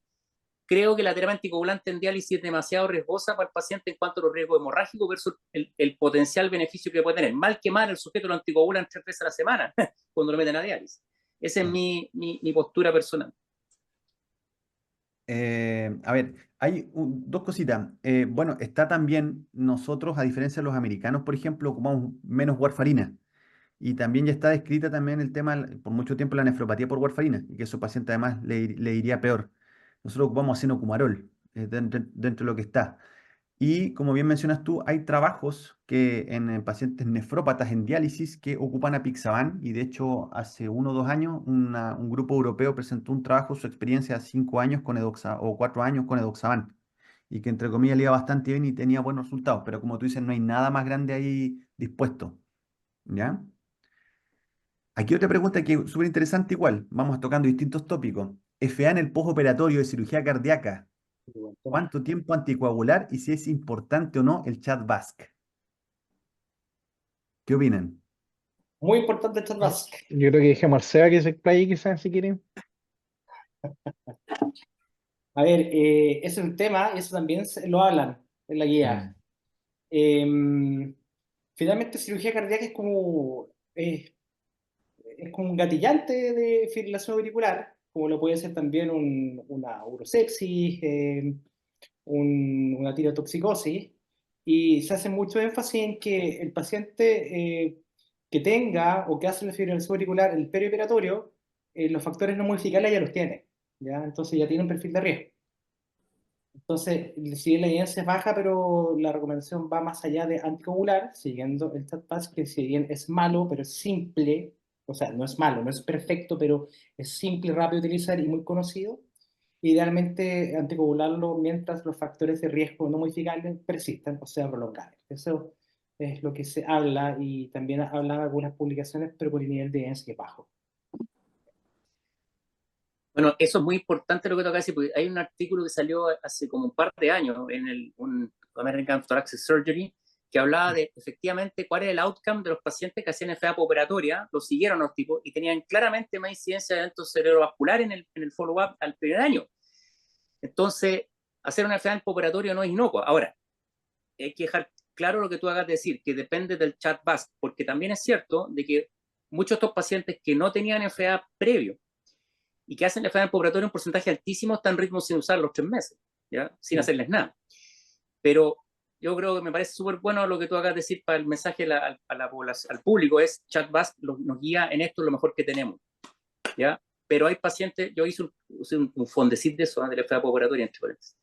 creo que la terapia anticoagulante en diálisis es demasiado riesgosa para el paciente en cuanto a los riesgos hemorrágicos versus el potencial beneficio que puede tener. Mal que mal, el sujeto lo anticoagulan 3 veces a la semana cuando lo meten a diálisis. Esa es Sí. mi postura personal. A ver, hay dos cositas. Bueno, está también nosotros, a diferencia de los americanos, por ejemplo, ocupamos menos warfarina. Y también ya está descrita también el tema, por mucho tiempo, la nefropatía por warfarina, y que a esos pacientes además le iría peor. Nosotros ocupamos acenocumarol dentro de lo que está. Y como bien mencionas tú, hay trabajos que en pacientes nefrópatas en diálisis que ocupan apixaban y de hecho hace 1 o 2 años un grupo europeo presentó un trabajo, su experiencia de 5 años con o 4 años con edoxaban y que entre comillas le iba bastante bien y tenía buenos resultados, pero como tú dices, no hay nada más grande ahí dispuesto, ¿ya? Aquí otra pregunta que es súper interesante igual, vamos tocando distintos tópicos. FA en el postoperatorio de cirugía cardíaca, Muy buen tema. ¿cuánto tiempo anticoagular y si es importante o no el chat VASC? ¿Qué opinan? Muy importante el Básico. Yo creo que dejemos al Seba que se explaye quizás si quieren. A ver, ese es un tema, eso también lo hablan en la guía. Em, Finalmente, cirugía cardíaca es como un gatillante de fibrilación auricular, como lo puede ser también una urosepsis, una tirotoxicosis, y se hace mucho énfasis en que el paciente que tenga o que hace la fibrilación auricular el perioperatorio, los factores no modificables ya los tiene, ¿ya? Entonces ya tiene un perfil de riesgo. Entonces, si bien la evidencia es baja, pero la recomendación va más allá de anticoagular, siguiendo el ChatPass, que si bien es malo, pero es simple, o sea, no es malo, no es perfecto, pero es simple, rápido de utilizar y muy conocido. Idealmente, anticoagularlo mientras los factores de riesgo no modificables persistan o sean prolongables. Eso es lo que se habla y también hablan algunas publicaciones, pero por el nivel de evidencia que es bajo. Bueno, eso es muy importante lo que toca decir, porque hay un artículo que salió hace como un par de años en un American Thoracic Surgery que hablaba de efectivamente cuál es el outcome de los pacientes que hacían FA operatoria, lo siguieron los tipos y tenían claramente más incidencia de eventos cerebrovascular en el follow-up al primer año. Entonces, hacer una FA operatoria no es inocuo. Ahora, hay que dejar claro lo que tú hagas de decir, que depende del chat VASC, porque también es cierto de que muchos de estos pacientes que no tenían FA previo y que hacen la FA pobratoria un porcentaje altísimo están en ritmo sin usar los 3 meses, ¿ya? Sin hacerles nada. Pero yo creo que me parece súper bueno lo que tú hagas de decir para el mensaje a la población, al público, es ChatBus nos guía en esto lo mejor que tenemos, ¿ya? Pero hay pacientes, yo hice un fondecit de eso, de la FA operatoria, entre paréntesis.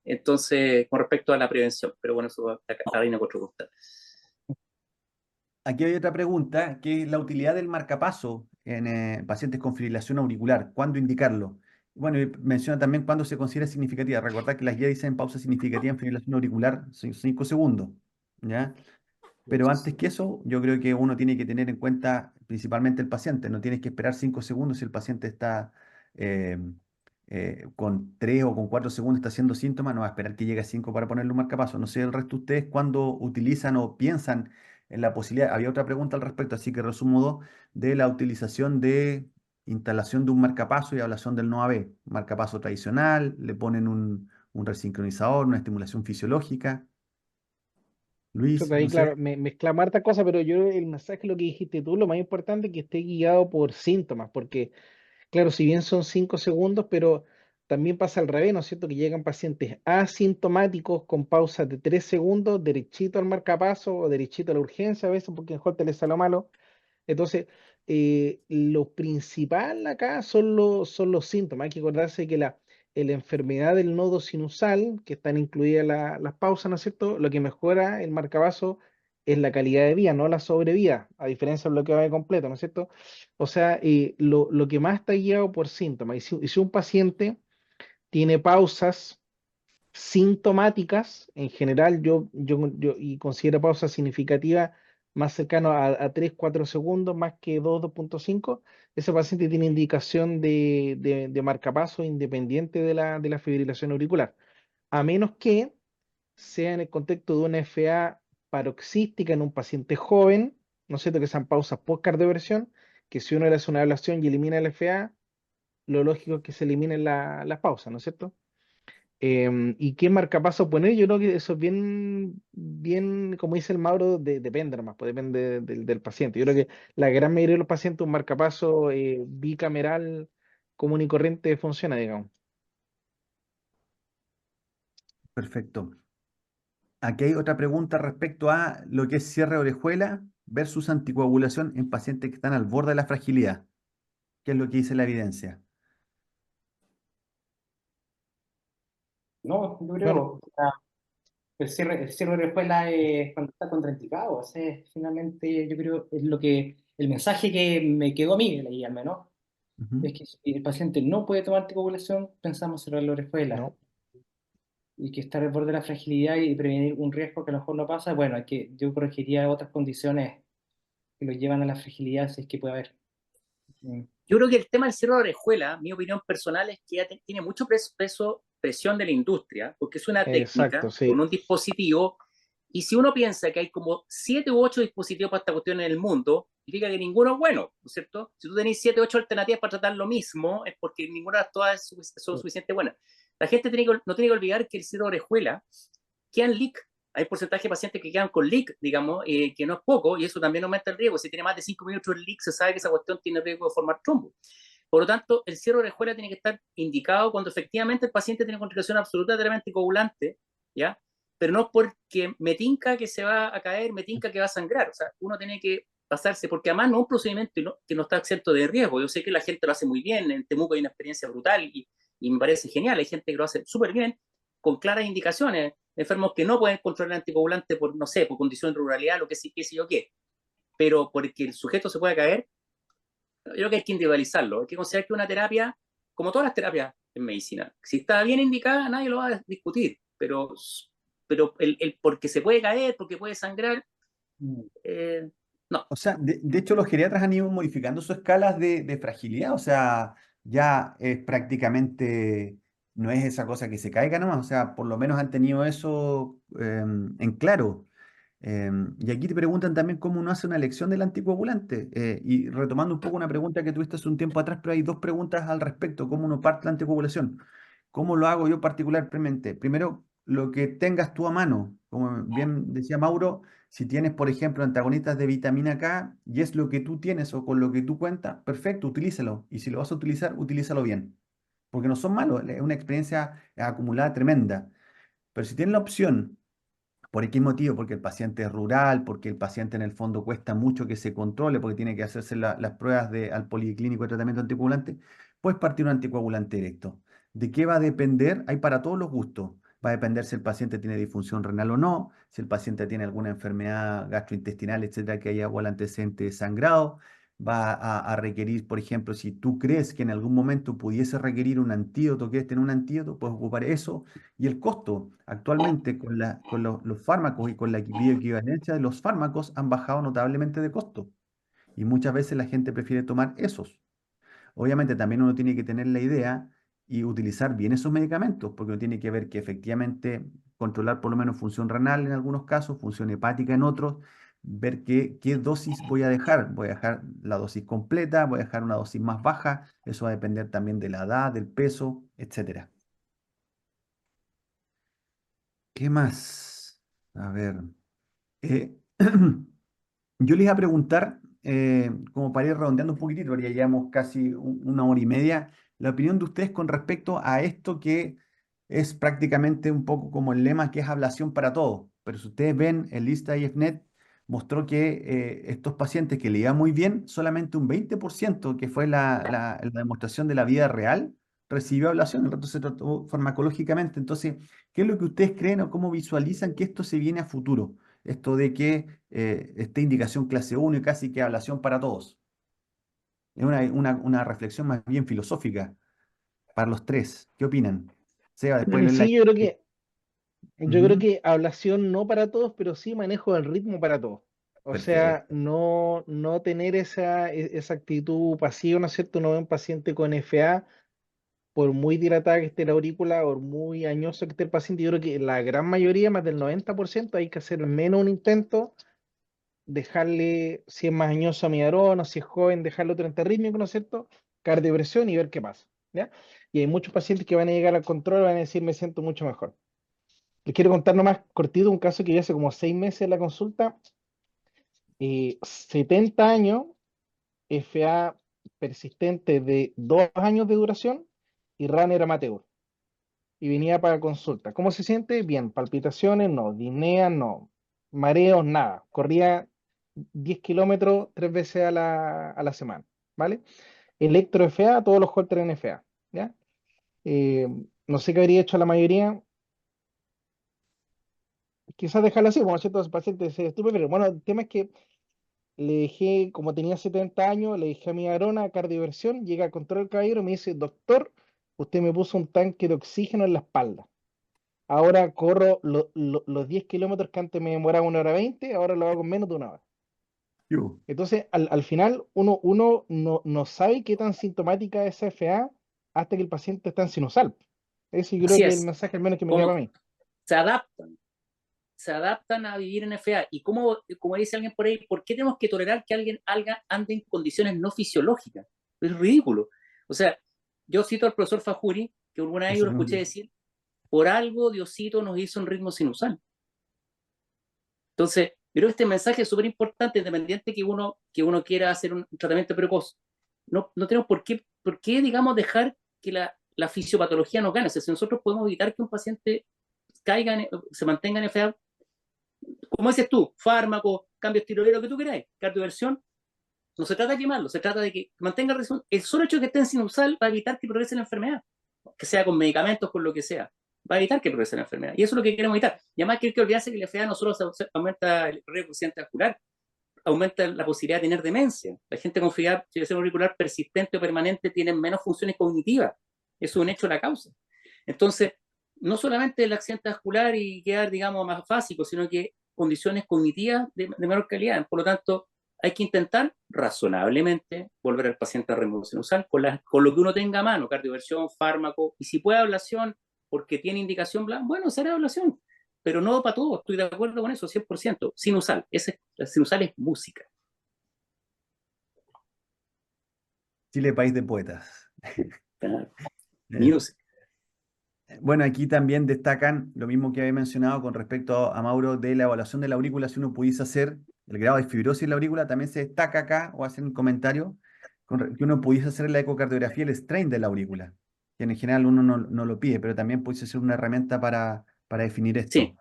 Entonces, con respecto a la prevención, pero bueno, eso está bien a otro costado. Aquí hay otra pregunta, que es la utilidad del marcapaso en pacientes con fibrilación auricular. ¿Cuándo indicarlo? Bueno, y menciona también cuándo se considera significativa. Recordad que las guías dicen pausa significativa en fibrilación auricular 5 segundos, ¿ya? Pero antes que eso, yo creo que uno tiene que tener en cuenta principalmente el paciente. No tienes que esperar 5 segundos si el paciente está eh, con 3 o con 4 segundos está haciendo síntomas, no va a esperar que llegue a 5 para ponerle un marcapaso. No sé el resto de ustedes cuándo utilizan o piensan en la posibilidad. Había otra pregunta al respecto, así que resumo dos, de la utilización de instalación de un marcapaso y ablación del NOAB. Marcapaso tradicional, le ponen un resincronizador, una estimulación fisiológica. Luis, Chuta, ahí, no sé. claro, mezclamos hartas cosas, pero yo el mensaje, lo que dijiste tú, lo más importante es que esté guiado por síntomas, porque, claro, si bien son 5 segundos, pero también pasa al revés, ¿no es cierto? Que llegan pacientes asintomáticos con pausas de 3 segundos, derechito al marcapaso o derechito a la urgencia a veces, porque en Holter les sale malo. Entonces, lo principal acá son los síntomas. Hay que acordarse que la enfermedad del nodo sinusal, que están incluidas las pausas, ¿no es cierto? Lo que mejora el marcapaso es la calidad de vida, no la sobrevida, a diferencia del bloqueo de completo, ¿no es cierto? O sea, lo que más está guiado por síntomas. Y si un paciente tiene pausas sintomáticas, en general y considero pausa significativa más cercano a 3, 4 segundos, más que 2,5, ese paciente tiene indicación de marcapaso independiente de la fibrilación auricular, a menos que sea en el contexto de una FA paroxística en un paciente joven, ¿no es cierto? Que sean pausas post cardioversión, que si uno le hace una ablación y elimina el FA, lo lógico es que se eliminen las pausas, ¿no es cierto? ¿Y qué marcapaso poner? Yo creo que eso es bien, bien, como dice el Mauro, depende nomás, pues depende del paciente. Yo creo que la gran mayoría de los pacientes un marcapaso bicameral común y corriente funciona, digamos. Perfecto. Aquí hay otra pregunta respecto a lo que es cierre de orejuela versus anticoagulación en pacientes que están al borde de la fragilidad. ¿Qué es lo que dice la evidencia? No, yo Bueno, creo. El cierre de orejuela es cuando está contraindicado. Ese es, finalmente, yo creo, es lo que, el mensaje que me quedó a mí de la guía, al menos, Ujú. es que si el paciente no puede tomar anticoagulación, pensamos cerrar la orejuela. No, Y que está al borde de la fragilidad y prevenir un riesgo que a lo mejor no pasa, bueno, yo corregiría otras condiciones que lo llevan a la fragilidad si es que puede haber. Mm. Yo creo que el tema del cierre de orejuela, mi opinión personal es que ya tiene mucho presión de la industria, porque es una exacto, técnica con sí. un dispositivo, y si uno piensa que hay como 7 u 8 dispositivos para esta cuestión en el mundo, significa que ninguno es bueno, ¿no es cierto? Si tú tenés 7 u 8 alternativas para tratar lo mismo, es porque ninguna de las todas son suficientemente buenas. La gente no tiene que olvidar que el cierre de orejuela quedan leak. Hay porcentaje de pacientes que quedan con leak, digamos, que no es poco, y eso también aumenta el riesgo. Si tiene más de 5 minutos el leak, se sabe que esa cuestión tiene riesgo de formar trombo. Por lo tanto, el cierre de orejuela tiene que estar indicado cuando efectivamente el paciente tiene complicación absoluta de terapia anticoagulante, ¿ya? Pero no porque me tinca que se va a caer, me tinca que va a sangrar. O sea, uno tiene que pasarse, porque además no es un procedimiento que no está exento de riesgo. Yo sé que la gente lo hace muy bien, en Temuco hay una experiencia brutal y me parece genial. Hay gente que lo hace súper bien, con claras indicaciones, enfermos que no pueden controlar el anticoagulante por, no sé, por condición de ruralidad, lo que sí, qué sé yo qué. Pero porque el sujeto se pueda caer, yo creo que hay que individualizarlo. Hay que considerar que una terapia, como todas las terapias en medicina, si está bien indicada, nadie lo va a discutir. Pero porque se puede caer, porque puede sangrar, Mm. no. O sea, de hecho los geriatras han ido modificando sus escalas de fragilidad, o sea, ya es prácticamente, no es esa cosa que se caiga nomás, o sea, por lo menos han tenido eso en claro. Y aquí te preguntan también cómo uno hace una elección del anticoagulante. Y retomando un poco una pregunta que tuviste hace un tiempo atrás, pero hay dos preguntas al respecto, cómo uno parte la anticoagulación. ¿Cómo lo hago yo particularmente? Primero, lo que tengas tú a mano. Como bien decía Mauro, si tienes, por ejemplo, antagonistas de vitamina K y es lo que tú tienes o con lo que tú cuentas, perfecto, utilízalo. Y si lo vas a utilizar, utilízalo bien. Porque no son malos, es una experiencia acumulada tremenda. Pero si tienes la opción, ¿por qué motivo? Porque el paciente es rural, porque el paciente en el fondo cuesta mucho que se controle, porque tiene que hacerse las pruebas al policlínico de tratamiento anticoagulante, puedes partir un anticoagulante directo. ¿De qué va a depender? Hay para todos los gustos. Va a depender si el paciente tiene disfunción renal o no, si el paciente tiene alguna enfermedad gastrointestinal, etcétera, que haya o el antecedente de sangrado. Va a requerir, por ejemplo, si tú crees que en algún momento pudiese requerir un antídoto, quieres tener un antídoto, puedes ocupar eso y el costo, actualmente con los fármacos y con la bioequivalencia de los fármacos han bajado notablemente de costo. Y muchas veces la gente prefiere tomar esos. Obviamente también uno tiene que tener la idea y utilizar bien esos medicamentos, porque uno tiene que ver que efectivamente controlar por lo menos función renal en algunos casos, función hepática en otros, ver qué dosis voy a dejar. Voy a dejar la dosis completa, voy a dejar una dosis más baja, eso va a depender también de la edad, del peso, etcétera. ¿Qué más? A ver. eh, yo les iba a preguntar, como para ir redondeando un poquitito, porque ya llevamos casi una hora y media, la opinión de ustedes con respecto a esto que es prácticamente un poco como el lema que es ablación para todos. Pero si ustedes ven, el lista IFNet mostró que estos pacientes que le iba muy bien, solamente un 20%, que fue la demostración de la vida real, recibió ablación, el resto se trató farmacológicamente. Entonces, ¿qué es lo que ustedes creen o cómo visualizan que esto se viene a futuro? Esto de que esté indicación clase uno y casi que ablación para todos. Es una reflexión más bien filosófica para los tres. ¿Qué opinan? Seba, después de la... Sí, yo creo Ujú. que ablación no para todos, pero sí manejo del ritmo para todos. O sea, Perfecto. no tener esa actitud pasiva, ¿no es cierto? No ve un paciente con FA, por muy dilatada que esté la aurícula, por muy añoso que esté el paciente, yo creo que la gran mayoría, más del 90%, hay que hacer al menos un intento, dejarle, si es más añoso a Miarón o si es joven, dejarlo 30 rítmico, ¿no es cierto? Cardiopresión y ver qué pasa, ¿ya? Y hay muchos pacientes que van a llegar al control y van a decir, me siento mucho mejor. Les quiero contar nomás cortito un caso que yo hace como 6 meses en la consulta, 70 años, FA persistente de 2 años de duración y runner amateur. Y venía para consulta. ¿Cómo se siente? Bien. Palpitaciones, no. Disnea, no. Mareos, nada. Corría 10 kilómetros 3 veces a la semana. ¿Vale? Electro FA, todos los Holter en FA. ¿Ya? Eh, no sé qué habría hecho la mayoría. quizás dejarlo así, como ciertos pacientes se estupe, pero bueno, el tema es que le dejé, como tenía 70 años, le dejé a mi arona cardioversión, llega al control del caballero y me dice, doctor, usted me puso un tanque de oxígeno en la espalda. Ahora corro los 10 kilómetros que antes me demoraba 1 hora 20, ahora lo hago en menos de 1 hora. Yo. Entonces, al final, uno no sabe qué tan sintomática es esa FA hasta que el paciente está en sinusal. Ese yo creo Así que es el es, mensaje al menos que me queda como para mí. se adaptan, se adaptan a vivir en FA. Y como dice alguien por ahí, ¿por qué tenemos que tolerar que alguien ande en condiciones no fisiológicas? Es ridículo. O sea, yo cito al profesor Fajuri, que alguna vez yo Eso lo mismo. escuché decir, por algo Diosito nos hizo un ritmo sinusal. Entonces, yo creo que este mensaje es súper importante, independiente que uno quiera hacer un tratamiento precoz. No tenemos por qué, digamos, dejar que la fisiopatología nos gane. O sea, si nosotros podemos evitar que un paciente se mantenga en FA, como dices tú, fármacos, cambios tiroideos, lo que tú queráis, cardioversión, no se trata de quemarlo, se trata de que mantenga la resolución. El solo hecho de que esté en sinusal va a evitar que progrese la enfermedad, que sea con medicamentos, con lo que sea. Va a evitar que progrese la enfermedad. Y eso es lo que queremos evitar. Y además que hay que olvidarse que la FA no solo aumenta el riesgo de accidente vascular, aumenta la posibilidad de tener demencia. La gente con fibrilación auricular persistente o permanente tiene menos funciones cognitivas. Eso es un hecho de la causa. Entonces, no solamente el accidente vascular y quedar, digamos, más básico, sino que condiciones cognitivas de menor calidad. Por lo tanto, hay que intentar razonablemente volver al paciente a remoción sinusal con lo que uno tenga a mano, cardioversión, fármaco, y si puede ablación porque tiene indicación, bueno, será ablación, pero no para todo, estoy de acuerdo con eso, 100%. Sinusal, la sinusal es música. Chile, país de poetas. Music. Bueno, aquí también destacan lo mismo que había mencionado con respecto a Mauro de la evaluación de la aurícula. Si uno pudiese hacer el grado de fibrosis en la aurícula, también se destaca acá, o hacen un comentario, que uno pudiese hacer la ecocardiografía, el strain de la aurícula, que en general uno no lo pide, pero también pudiese ser una herramienta para definir esto. Sí,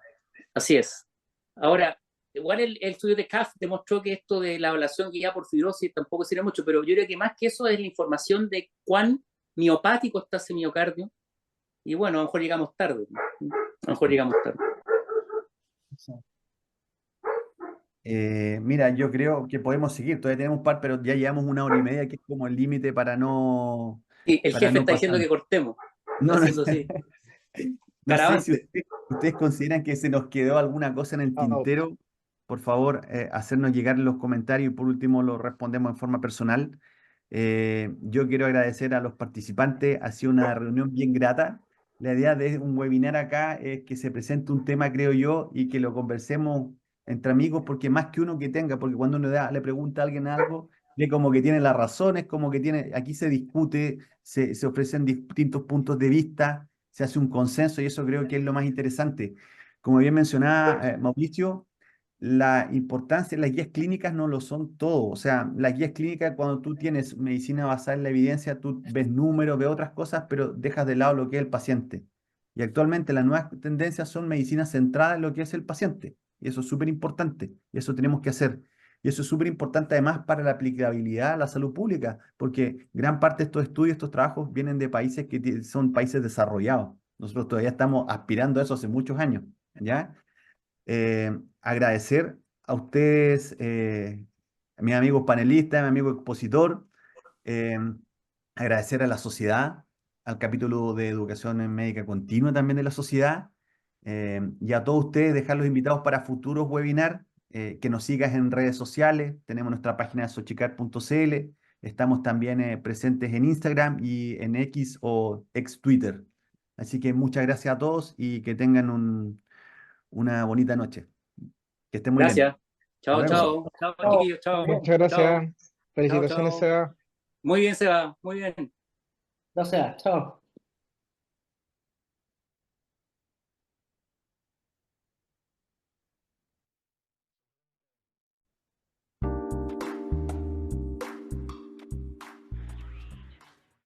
así es. Ahora, igual el estudio de CAF demostró que esto de la ablación guiada por fibrosis tampoco sirve mucho, pero yo creo que más que eso es la información de cuán miopático está ese miocardio. Y bueno, a lo mejor llegamos tarde. A lo mejor llegamos tarde. Mira, yo creo que podemos seguir, todavía tenemos un par, pero ya llevamos 1 hora y media, que es como el límite Y el para jefe no está pasar. diciendo que cortemos. No, Está no, haciendo así. no sé si Caravante. ustedes consideran que se nos quedó alguna cosa en el Out. tintero. Por favor, hacernos llegar en los comentarios y por último lo respondemos en forma personal. Yo quiero agradecer a los participantes, ha sido una reunión bien grata. La idea de un webinar acá es que se presente un tema, creo yo, y que lo conversemos entre amigos, porque más que uno que tenga, porque cuando uno le pregunta a alguien algo, ve como que tiene las razones, como que tiene, aquí se discute, se ofrecen distintos puntos de vista, se hace un consenso y eso creo que es lo más interesante. Como bien mencionaba Mauricio, la importancia, las guías clínicas no lo son todo. O sea, las guías clínicas, cuando tú tienes medicina basada en la evidencia, tú ves números, ves otras cosas, pero dejas de lado lo que es el paciente. Y actualmente las nuevas tendencias son medicina centrada en lo que es el paciente. Y eso es súper importante. Y eso tenemos que hacer. Y eso es súper importante además para la aplicabilidad a la salud pública, porque gran parte de estos estudios, estos trabajos vienen de países que son países desarrollados. Nosotros todavía estamos aspirando a eso hace muchos años, ¿ya? Agradecer a ustedes, a mis amigos panelistas, a mi amigo expositor, eh, agradecer a la sociedad, al capítulo de educación en médica continua también de la sociedad, y a todos ustedes dejarlos invitados para futuros webinars, que nos sigas en redes sociales, tenemos nuestra página sochicar.cl, estamos también presentes en Instagram y en X o ex Twitter. Así que muchas gracias a todos y que tengan una bonita noche. Que estén muy bien. Gracias. Hasta Chao, luego. chao. Chao, Chao, chiquillos. Chao. bien. Muchas Chao. gracias. Chao, Felicitaciones, chao. Seba. Muy bien, Seba. Muy bien. Gracias, chao.